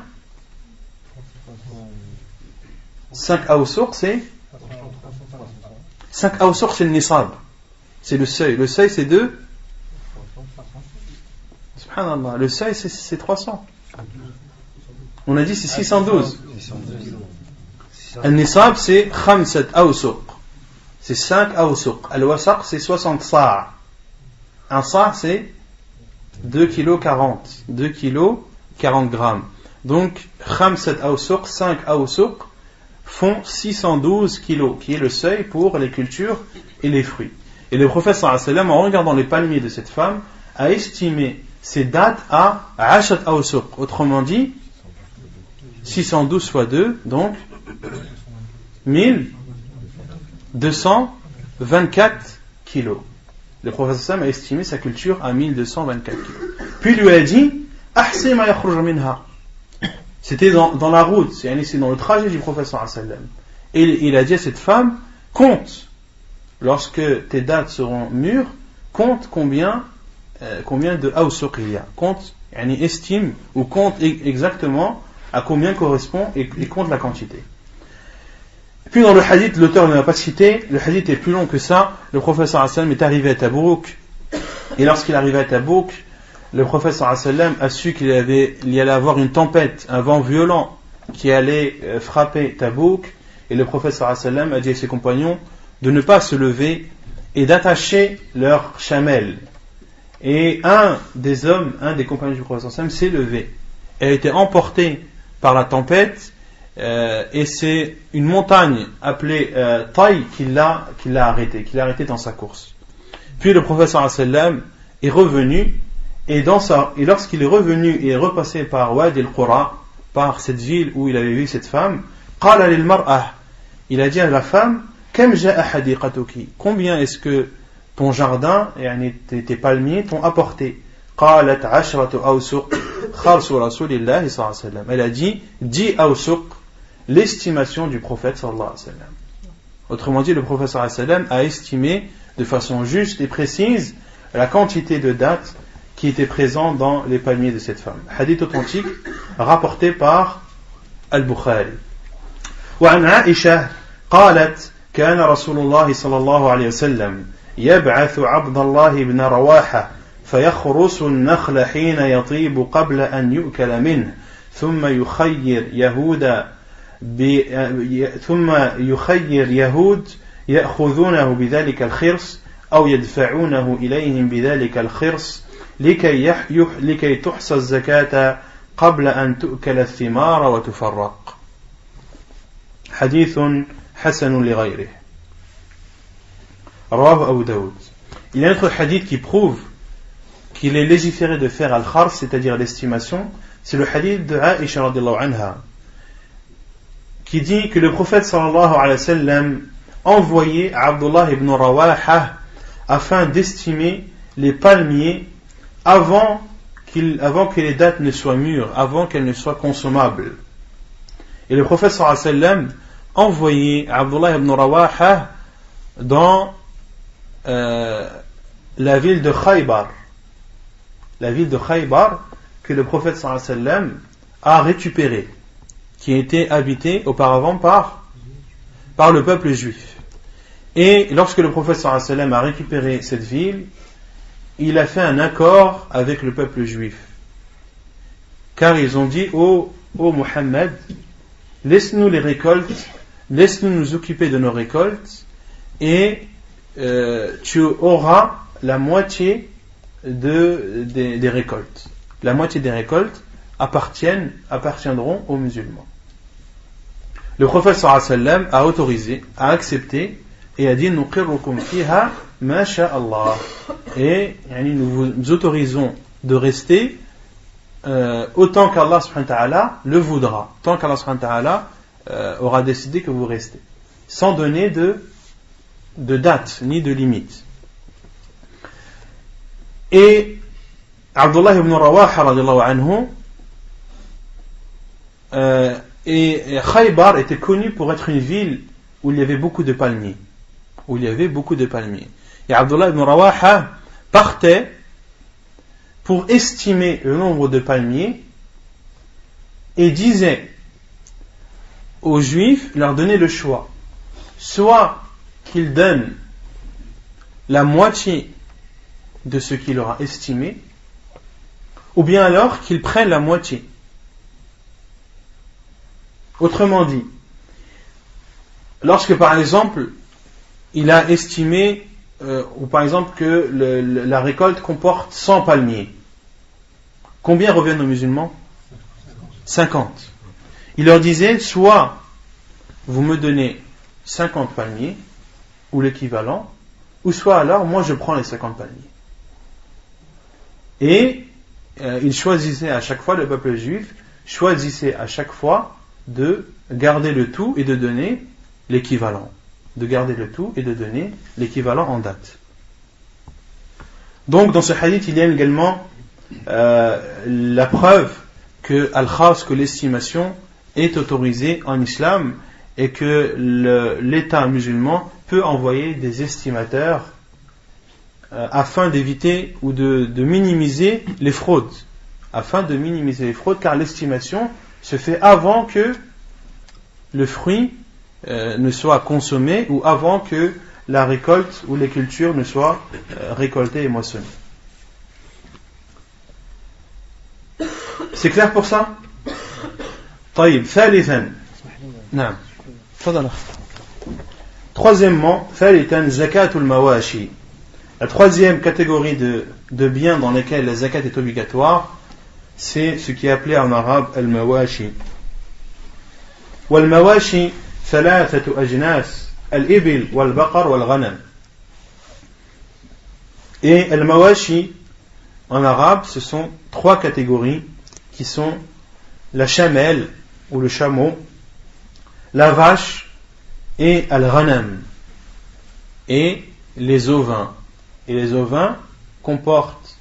5 awsuq, c'est 5 awsuq, c'est le nisab. C'est le seuil. Le seuil, c'est de subhanallah. Le seuil, c'est 300. On a dit c'est 612. Le nisab, c'est 5 awsuq. C'est 5 awsuq. Al-wasaq, c'est 60 sa'. Un sa', c'est 2 kg 40. 2 kg 40 grammes. Donc, 5 awsuq, 5 awsuq font 612 kilos, qui est le seuil pour les cultures et les fruits. Et le prophète sallallahu alayhi wa sallam, en regardant les palmiers de cette femme, a estimé ces dates à 10 awsuq. Autrement dit, 612 fois 2, donc 1224 kilos. Le prophète sallam a estimé sa culture à 1224 kilos. Puis il lui a dit, ahsi ma yakhruj minha. C'était dans la route, c'est dans le trajet du prophète sallallahu alayhi wa sallam. Et il a dit à cette femme, compte, lorsque tes dates seront mûres, compte combien de awsuq il y a. Compte, estime, ou compte exactement à combien correspond et compte la quantité. Puis dans le hadith, l'auteur ne l'a pas cité, le hadith est plus long que ça. Le prophète sallallahu alayhi wa sallam est arrivé à Tabouk, et lorsqu'il est arrivé à Tabouk, le prophète sallallahu alayhi wa sallam a su qu'il y allait avoir une tempête, un vent violent qui allait frapper Tabouk, et le prophète sallallahu alayhi wa sallam a dit à ses compagnons de ne pas se lever et d'attacher leurs chamelles. Et un des compagnons du prophète sallallahu alayhi wa sallam s'est levé et a été emporté par la tempête. Et c'est une montagne appelée Taï qui l'a arrêté dans sa course. Puis le prophète sallallahu alayhi wa sallam est revenu, et lorsqu'il est revenu et est repassé par Wadi al-Qura, par cette ville où il avait vu cette femme, qala lil mar'ah, il a dit à la femme, kam ja'a hadiqatuki, combien est-ce que ton jardin et tes palmiers t'ont apporté? Qalat 10 awsuq kharsu rasulillahi sallallahu alayhi wa sallam. Elle a dit 10 awsuq, l'estimation du prophète sallallahu alayhi wa sallam. Autrement dit, le prophète sallallahu alayhi wa sallam a estimé de façon juste et précise la quantité de dates qui étaient présentes dans les palmiers de cette femme. Hadith authentique rapporté par Al-Bukhari. وعن عائشة قالت كان رسول الله صلى الله عليه وسلم يبعث عبد الله بن رواحة فيخرس النخل حين يطيب قبل أن يؤكل منه ثم يخير يهود يأخذونه بذلك الخرس أو يدفعونه إليهم بذلك الخرس لكي تحصى الزكاة قبل أن تؤكل الثمار وتفرق. حديث حسن لغيره. رواه أبو داود. Il y a un autre hadith qui prouve qu'il est légiféré de faire al-khars, c'est-à-dire l'estimation. C'est le hadith de Aïcha radhiyallahu anha, qui dit que le prophète sallallahu alayhi wa sallam envoyait Abdullah ibn Rawaha afin d'estimer les palmiers avant que les dates ne soient mûres, avant qu'elles ne soient consommables. Et le prophète sallallahu alayhi wa sallam envoyait Abdullah ibn Rawaha dans la ville de Khaybar. La ville de Khaybar que le prophète sallallahu alayhi wa sallam a récupérée, qui était habitée auparavant par le peuple juif. Et lorsque le prophète sallallahu alayhi wa sallam a récupéré cette ville, il a fait un accord avec le peuple juif. car ils ont dit ô Muhammad, laisse-nous les récoltes, laisse-nous nous occuper de nos récoltes, et tu auras la moitié des récoltes. La moitié des récoltes appartiendront aux musulmans. Le prophète sallallahu alayhi wa sallam a autorisé, a accepté et a dit nuqirrukum fiha ma sha Allah, et nous vous autorisons de rester autant qu'Allah subhanahu wa ta'ala le voudra, tant qu'Allah subhanahu wa ta'ala aura décidé que vous restez, sans donner de date ni de limite. Et Abdullah ibn Rawaha radiyallahu anhu, et Khaybar était connu pour être une ville où il y avait beaucoup de palmiers. Et Abdullah ibn Rawaha partait pour estimer le nombre de palmiers et disait aux Juifs, leur donnait le choix, soit qu'ils donnent la moitié de ce qu'il aura estimé, ou bien alors qu'ils prennent la moitié. Autrement dit, lorsque par exemple il a estimé ou par exemple que la récolte comporte 100 palmiers, combien reviennent aux musulmans? 50. Il leur disait, soit vous me donnez 50 palmiers ou l'équivalent, ou soit alors moi je prends les 50 palmiers. Et il choisissait à chaque fois, le peuple juif choisissait à chaque fois de garder le tout et de donner l'équivalent. En date. Donc dans ce hadith, il y a également la preuve que al-khas, que l'estimation est autorisée en islam, et que l'État musulman peut envoyer des estimateurs afin d'éviter ou de minimiser les fraudes. Car l'estimation se fait avant que le fruit ne soit consommé, ou avant que la récolte ou les cultures ne soient récoltées et moissonnées. C'est clair pour ça? طيب ثالثا نعم تفضل. Troisièmement, ثالثا زكاة المواشي. La troisième catégorie de biens dans lesquels la zakat est obligatoire, c'est ce qui est appelé en arabe al-mawashi. والمواشي ثلاثة أجناس الإبل والبقر والغنم. Et al-mawashi en arabe, ce sont trois catégories qui sont la chamelle ou le chameau, la vache et al-ghanam, et les ovins. Et les ovins comportent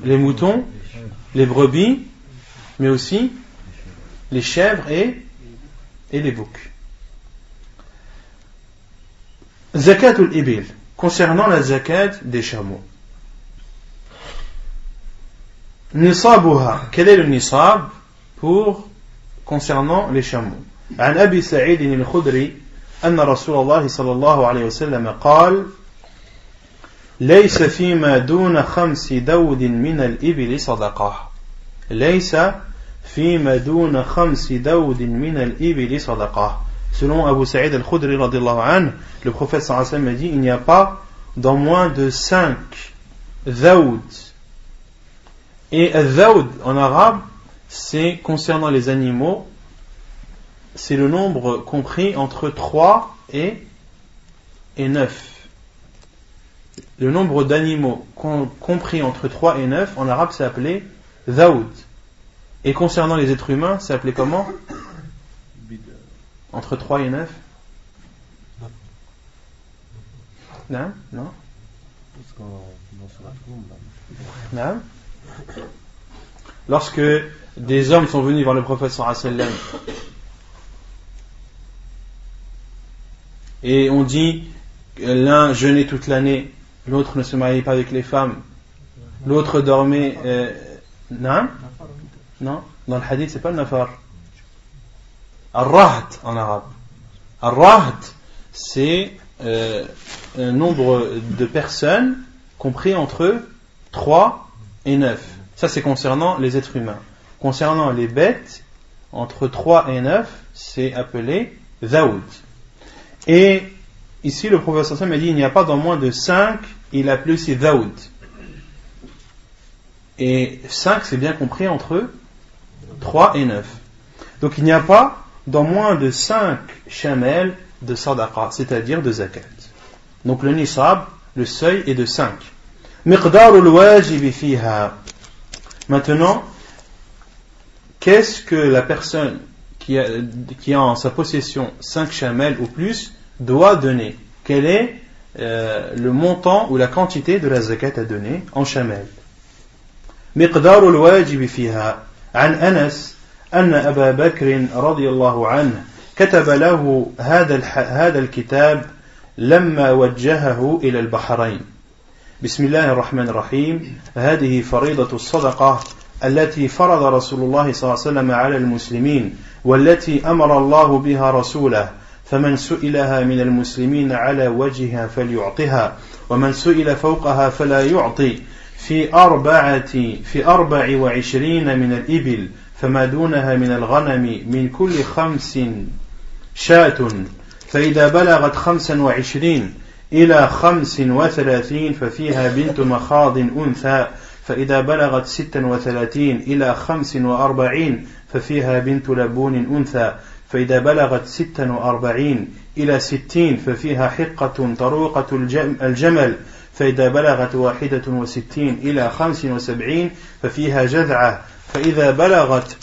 les moutons, les brebis, mais aussi les chèvres et les boucs. Zakatul ibil, concernant la zakat des chameaux. Nisabuha, quel est le nisab concernant les chameaux? عن أبي سعيد الخدري أن رسول الله صلى الله عليه وسلم قال ليس فيما دون 5 دود من الإبل صدقة. ليس فيما دون 5 دود من الإبل صدقة. Selon Abu Sa'id al-Khudri radiyallahu anhu, le prophète sallallahu alayhi wa sallam a dit, il n'y a pas dans moins de 5 daoud. Et al-daoud en arabe, c'est concernant les animaux, c'est le nombre compris entre 3 et 9. Le nombre d'animaux compris entre 3 et 9, en arabe, c'est appelé daoud. Et concernant les êtres humains, c'est appelé comment? Entre 3 et 9? Non? Non? Non? Lorsque des hommes sont venus voir le prophète sallallahu alayhi wa sallam et on dit l'un jeûnait toute l'année, l'autre ne se mariait pas avec les femmes, l'autre dormait non? Non, dans le hadith c'est pas le nafar. Ar-rahd en arabe. Ar-rahd, c'est un nombre de personnes compris entre 3 et 9. Ça c'est concernant les êtres humains. Concernant les bêtes, entre 3 et 9, c'est appelé Zaoud. Et ici le prophète a dit il n'y a pas dans moins de 5, il a appelé aussi Zaoud. Et 5 c'est bien compris entre 3 et 9. Donc il n'y a pas dans moins de 5 chamels de sadaqa, c'est-à-dire de zakat. Donc le nisab, le seuil est de 5. Miqdarul wajib fiha. Maintenant, qu'est-ce que la personne qui a en sa possession 5 chamels ou plus doit donner? Quel est le montant ou la quantité de la zakat à donner en chamel? Miqdarul wajib fiha. عن أنس أن أبا بكر رضي الله عنه كتب له هذا الكتاب لما وجهه إلى البحرين. بسم الله الرحمن الرحيم. هذه فريضة الصدقة التي فرض رسول الله صلى الله عليه وسلم على المسلمين والتي أمر الله بها رسوله فمن سئلها من المسلمين على وجهها فليعطها ومن سئل فوقها فلا يعطي في 24 من الإبل فما دونها من الغنم من كل 5 شاة فإذا بلغت 25 إلى 35 ففيها بنت مخاض أنثى فإذا بلغت 36 إلى 45 ففيها بنت لبون أنثى فإذا بلغت 46 إلى 60 ففيها حقة طروقة الجمل فإذا بلغت 61 إلى 75 ففيها جذعة فإذا بلغت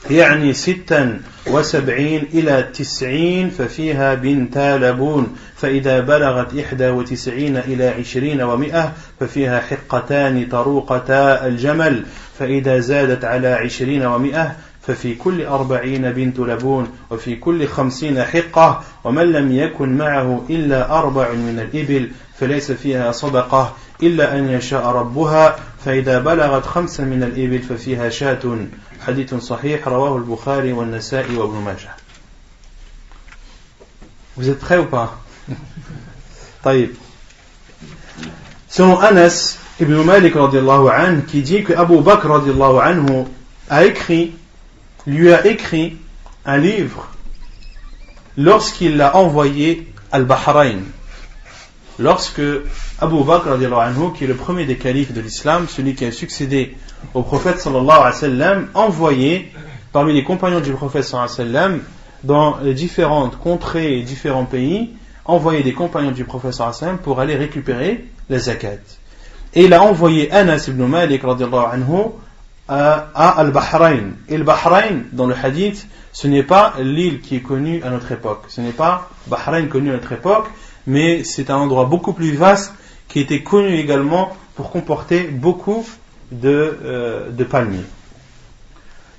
76 إلى 90 ففيها بنتا لبون فإذا بلغت 91 إلى 20 و100 ففيها حقتان طروقتا الجمل فإذا زادت على 20 و100 ففي كل 40 بنت لبون وفي كل 50 حقة ومن لم يكن معه إلا 4 من الإبل فليس فيها صدقة إلا أن يشاء ربها فإذا بلغت 5 من الإبل ففيها شاة حديث صحيح رواه البخاري والنسائي وابن ماجه. Vous êtes prêts ou pas? طيب. Selon Anas ibn Malik radiallahu anhu qui dit que Abu Bakr radiallahu anhu lui a écrit un livre lorsqu'il l'a envoyé al Bahrain. Lorsque Abu Bakr radiallahu anhu, qui est le premier des califes de l'islam, celui qui a succédé au prophète sallallahu alayhi wa sallam, envoyé parmi les compagnons du prophète sallallahu alayhi wa sallam dans les différentes contrées et différents pays, envoyé des compagnons du prophète sallallahu alayhi wa sallam pour aller récupérer la zakat. Et il a envoyé Anas ibn Malik radiallahu anhu à Al-Bahrain. Et le Bahrain, dans le hadith, ce n'est pas l'île qui est connue à notre époque. Ce n'est pas Bahrain connu à notre époque, mais c'est un endroit beaucoup plus vaste qui était connu également pour comporter beaucoup de palmiers.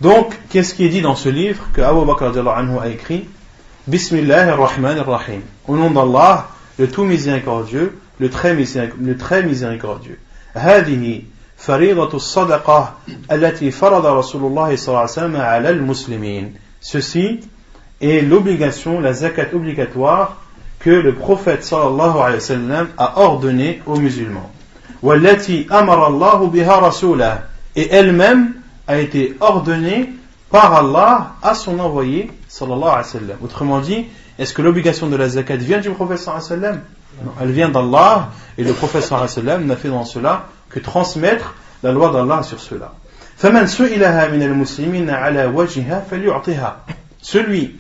Donc, qu'est-ce qui est dit dans ce livre que Abu Bakr radiallahu anhu a écrit? Bismillahirrahmanirrahim. Au nom d'Allah, le tout miséricordieux, le très miséricordieux. هذه فريضة الصدقة التي فرض رسول الله صلى الله عليه وسلم على المسلمين. Ceci est l'obligation, la zakat obligatoire que le prophète sallallahu alayhi wa sallam a ordonné aux musulmans. وَالَّتِي أَمَرَ اللَّهُ بِهَا رَسُولَهُ. Et elle-même a été ordonnée par Allah à son envoyé sallallahu alayhi wa sallam. Autrement dit, est-ce que l'obligation de la zakat vient du prophète sallallahu alayhi wa sallam? Non, elle vient d'Allah, et le prophète sallallahu alayhi wa sallam n'a fait dans cela que transmettre la loi d'Allah sur cela. فَمَنْ سُئِلَهَا مِنَ الْمُسْلِمِينَ عَلَى وَجْهِهَا فَلْيُعْطِهَا. Celui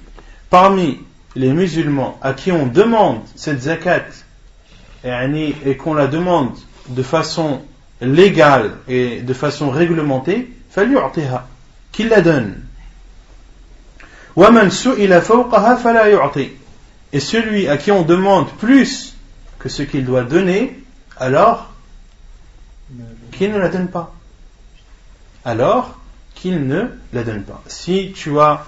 parmi les musulmans à qui on demande cette zakat et qu'on la demande de façon légale et de façon réglementée, فَلْيُعْطِهَا, qu'il la donne. وَمَنْ سُئِلَ فَوْقَهَا فَلَا يُعْطِي. Et celui à qui on demande plus que ce qu'il doit donner, alors qu'il ne la donne pas. Alors qu'il ne la donne pas. Si tu as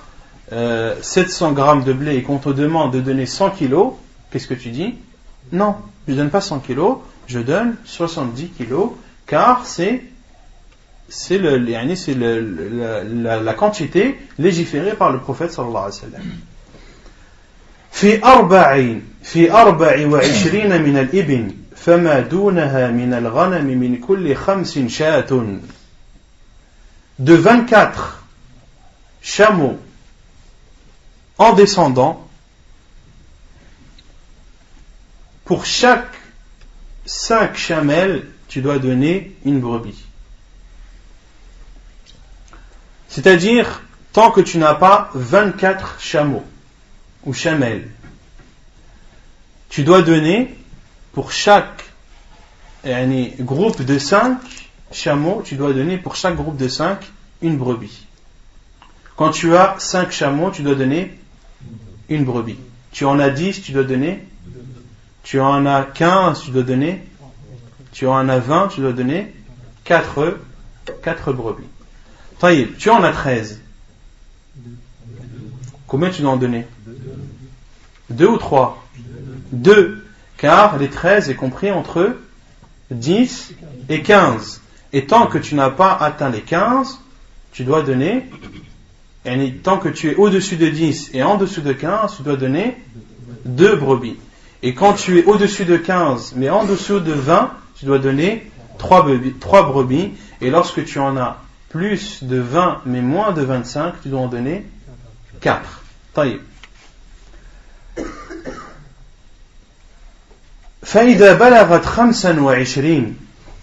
700 grammes de blé et qu'on te demande de donner 100 kilos, qu'est-ce que tu dis? Non, je ne donne pas 100 kilos, je donne 70 kilos, car c'est la quantité légiférée par le prophète sallallahu alayhi wa sallam. في 24 من الإبل فما دونها من الغنم من كل 5 شاة. de 24 chameaux en descendant, pour chaque 5 chamelles, tu dois donner une brebis. C'est-à-dire, tant que tu n'as pas 24 chameaux ou chamelles, tu dois donner pour chaque groupe de 5 chameaux, tu dois donner pour chaque groupe de 5 une brebis. Quand tu as 5 chameaux, tu dois donner une brebis. Tu en as 10, tu dois donner. Tu en as 15, tu dois donner. Tu en as 20, tu dois donner 4 brebis. Taïb, tu en as 13. Combien tu dois en donner? 2 ou 3? 2. Car les 13 est compris entre 10 et 15. Et tant que tu n'as pas atteint les 15, tu dois donner, et tant que tu es au-dessus de 10 et en dessous de 15, tu dois donner 2 brebis. Et quand tu es au-dessus de 15 mais en dessous de 20, tu dois donner 3 brebis. Et lorsque tu en as plus de 20 mais moins de 25, tu dois en donner 4. Taïb. فإذا بلغت 25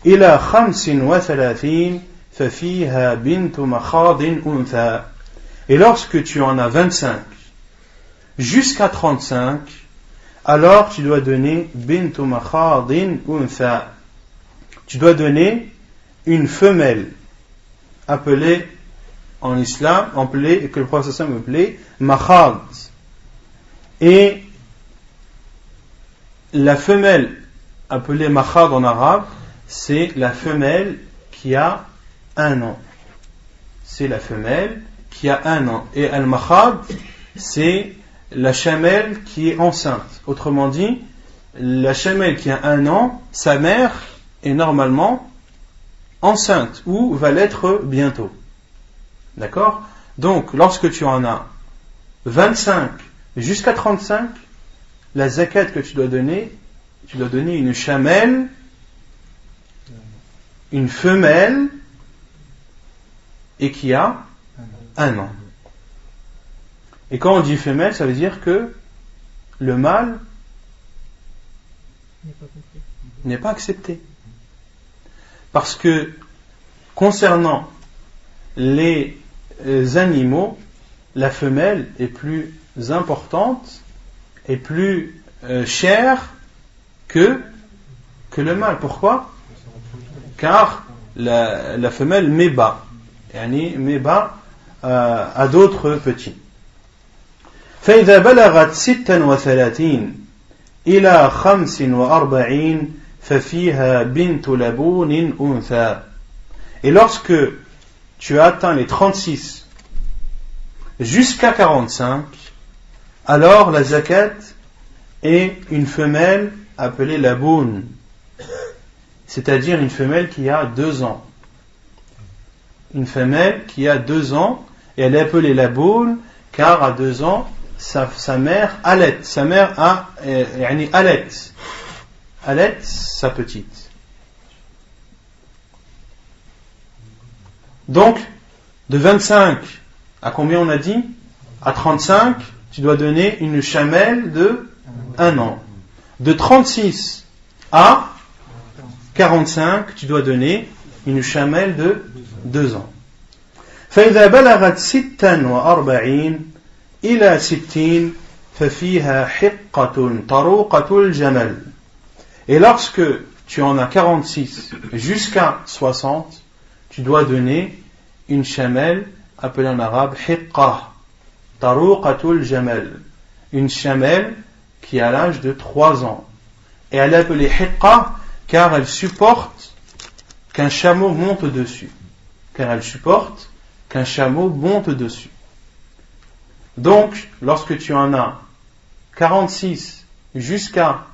إلى 35 ففيها بنت مخاض أنثى. Et lorsque tu en as 25 jusqu'à 35, alors tu dois donner bint makhadin untha. Tu dois donner une femelle appelée en islam, appelée, que le prophète sallallahu alayhi wa sallam appelait makhad. Et la femelle appelée makhad en arabe, c'est la femelle qui a 1 an. C'est la femelle qui a 1 an. Et al-makhad, c'est la chamelle qui est enceinte. Autrement dit, la chamelle qui a 1 an, sa mère est normalement enceinte ou va l'être bientôt. D'accord? Donc, lorsque tu en as 25 jusqu'à 35, la zakat que tu dois donner une chamelle, une femelle, et qui a 1 an. Et quand on dit femelle, ça veut dire que le mâle n'est pas accepté. Parce que concernant les animaux, la femelle est plus importante et plus chère que le mâle. Pourquoi? Car la femelle met bas. met bas à d'autres petits. فإذا بلغت 36 إلى 45 ففيها بنت لبون أنثى. Et lorsque tu as atteint les 36 jusqu'à 45, alors la zakat est une femelle appelée laboun, c'est-à-dire une femelle qui a 2 ans. Une femelle qui a 2 ans, et elle est appelée laboun car à 2 ans sa mère allait. Sa mère allait sa petite. Donc, de 25 à combien on a dit? À 35, tu dois donner une chamelle de 1 an. De 36 à 45, tu dois donner une chamelle de 2 ans. فإذا بلغت 46 إلى 60 ففيها حقة طروقة الجمل. Et lorsque tu en as 46 jusqu'à 60, tu dois donner une chamelle appelée en arabe hiqqa, tarouqatul jamal, une chamelle qui a l'âge de 3 ans. Et elle est appelée hiqqa car elle supporte qu'un chameau monte dessus. Donc, lorsque tu en as 46 jusqu'à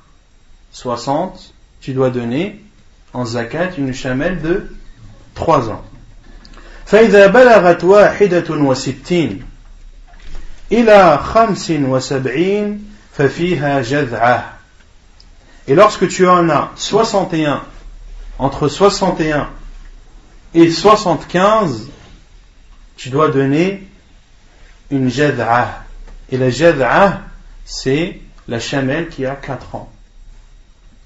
60, tu dois donner en zakat une chamelle de 3 ans. فإذا بلغت 61 إلى 75 ففيها جذعة. Et lorsque tu en as 61, entre 61 et 75, tu dois donner une jad'a. Et la jad'a, c'est la chamelle qui a 4 ans.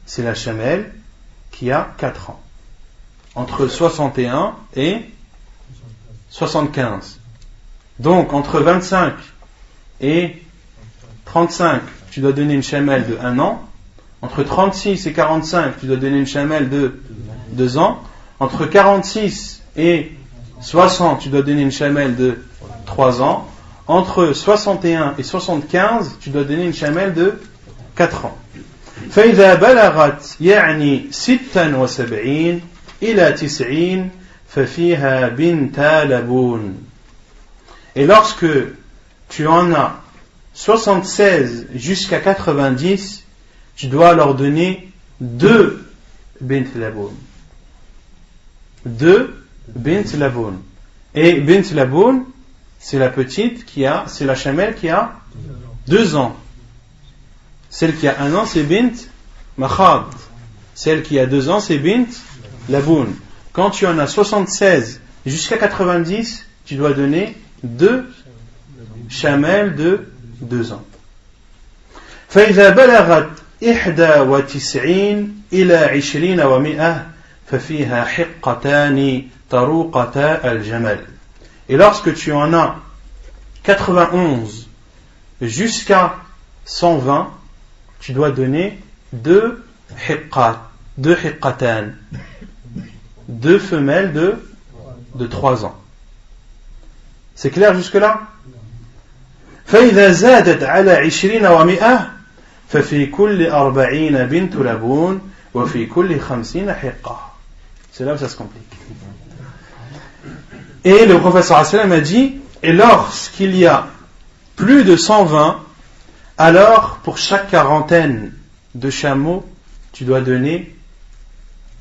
C'est la chamelle qui a 4 ans. Entre 61 et 75. Donc, entre 25 et 35, tu dois donner une chamelle de 1 an. Entre 36 et 45, tu dois donner une chamelle de 2 ans. Entre 46 et 60, tu dois donner une chamelle de 3 ans. Entre 61 et 75, tu dois donner une chamelle de 4 ans. فإذا بلغت يعني 76 إلى 90 ففيها بنت لبون. Et lorsque tu en as 76 jusqu'à 90, tu dois leur donner 2 bint laboun. 2 bint laboun. Et bint laboun, c'est la petite c'est la chamelle qui a 2 ans. Celle qui a 1 an, c'est bint makhad. Celle qui a 2 ans, c'est bint laboun. Quand tu en as 76 jusqu'à 90, tu dois donner 2 chamelles de 2 ans. فإذا بلغت 91 إلى 20 و100 ففيها حقتان طروقتا الجمل. Et lorsque tu en as 91 jusqu'à 120, tu dois donner 2 hiqqatan, 2 femelles de 3 ans. C'est clair jusque-là? فإذا زادت على 20 و100 ففي كل 40 بنت لبون وفي كل 50 حقة. C'est là où ça se complique. Et le professeur sallam a dit, et lorsqu'il y a plus de 120, alors pour chaque quarantaine de chameaux, tu dois donner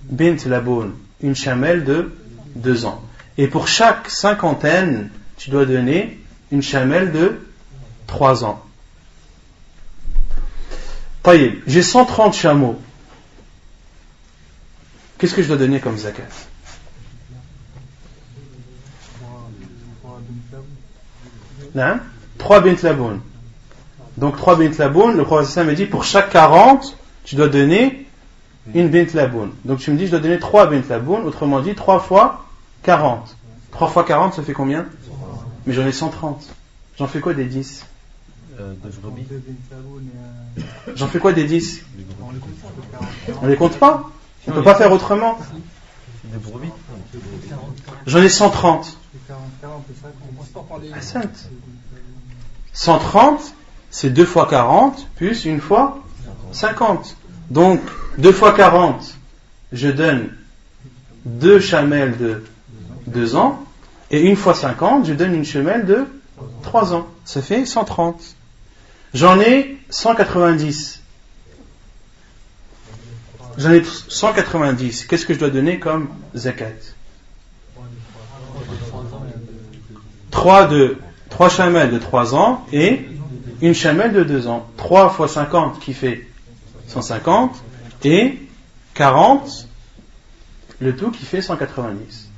bint laboun, une chamelle de 2 ans. Et pour chaque cinquantaine, tu dois donner une chamelle de 3 ans. Taïb, j'ai 130 chameaux. Qu'est-ce que je dois donner comme zakat? 3 bint laboun. Donc 3 bint laboun, le professeur me dit pour chaque 40, tu dois donner une bint laboun. Donc tu me dis je dois donner 3 bint laboun, autrement dit 3 fois 40. 3 fois 40 ça fait combien? Mais j'en ai 130. J'en fais quoi des 10? J'en fais quoi des 10? On les compte pas? On ne peut pas faire autrement? J'en ai 130. 130, c'est 2 fois 40 plus 1 fois 50. Donc 2 fois 40, je donne 2 chamelles de 2 ans, et 1 fois 50, je donne une chamelle de 3 ans. Ça fait 130. J'en ai 190. J'en ai 190. Qu'est-ce que je dois donner comme zakat? 3 chamelles de 3 ans et une chamelle de 2 ans. 3 fois 50 qui fait 150 et 40, le tout qui fait 190.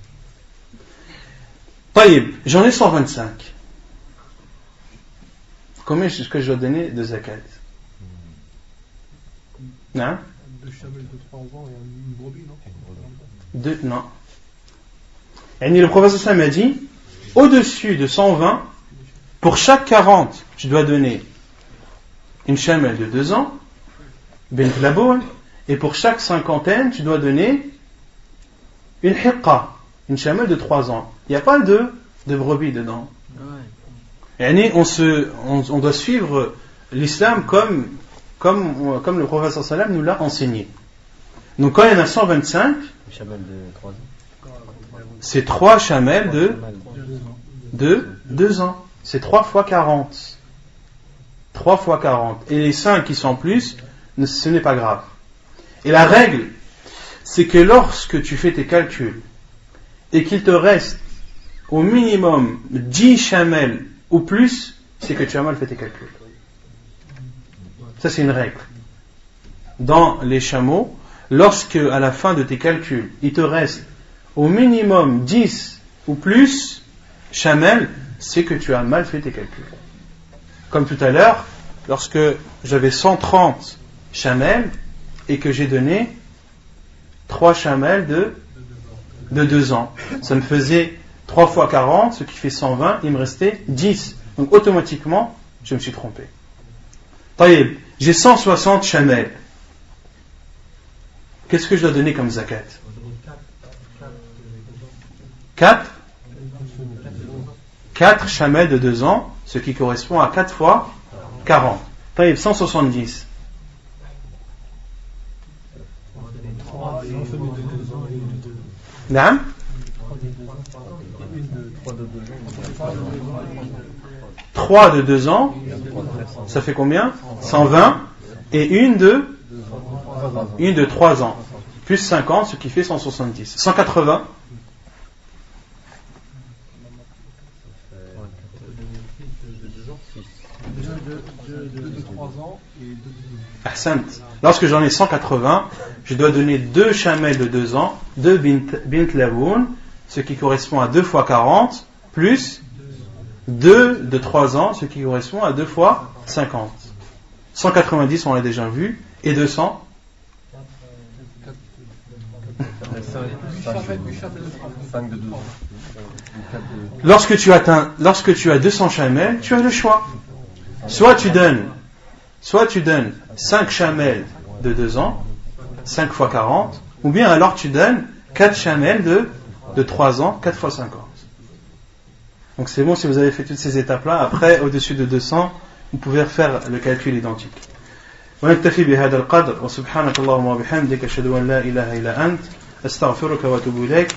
Taïb, j'en ai 125. Combien est-ce que je dois donner de zakat? Non? 2 chamelles de 3 ans et une brebis, non? Non. Et le professeur Sam a dit, au-dessus de 120, pour chaque 40, tu dois donner une chamelle de 2 ans, bint laboun, et pour chaque cinquantaine, tu dois donner une hiqqa, une chamelle de 3 ans. Il n'y a pas de brebis dedans. Et on doit suivre l'islam comme le professeur Salam nous l'a enseigné. Donc quand il y en a 125, c'est 3 chamelles de 2 ans. C'est 3 fois 40. 3 fois 40. Et les 5 qui sont en plus, ce n'est pas grave. Et la règle, c'est que lorsque tu fais tes calculs et qu'il te reste au minimum 10 chamelles ou plus, c'est que tu as mal fait tes calculs. Ça, c'est une règle. Dans les chameaux, lorsque à la fin de tes calculs, il te reste au minimum 10 ou plus, chamel, c'est que tu as mal fait tes calculs. Comme tout à l'heure, lorsque j'avais 130 chamels et que j'ai donné 3 chamels de 2 ans, ça me faisait 3 fois 40, ce qui fait 120, il me restait 10. Donc automatiquement, je me suis trompé. Taïb, j'ai 160 chamels. Qu'est-ce que je dois donner comme zakat? 4 chamels de 2 ans, ce qui correspond à 4 fois 40. Taïb, 170. Naam? 3 de 2 ans, ça fait combien? 120. Et une de 3 ans. Plus 50, ce qui fait 170. 180. Ahsant. Lorsque j'en ai 180, je dois donner 2 chamels de 2 ans, 2 bint laboun, ce qui correspond à 2 fois 40, plus 2 de 3 ans, ce qui correspond à 2 fois 50. 190, on l'a déjà vu, et 200. Lorsque tu as 200 chamels, tu as le choix. Soit tu donnes 5 chamels de 2 ans, 5 fois 40, ou bien alors tu donnes 4 chamels de 3 ans, 4 fois 50. Donc c'est bon si vous avez fait toutes ces étapes-là. Après, au-dessus de 200, vous pouvez faire le calcul identique. ونكتفي بهذا القدر وسبحانك اللهم وبحمدك أشهد أن لا إله إلا أنت أستغفرك وأتوب إليك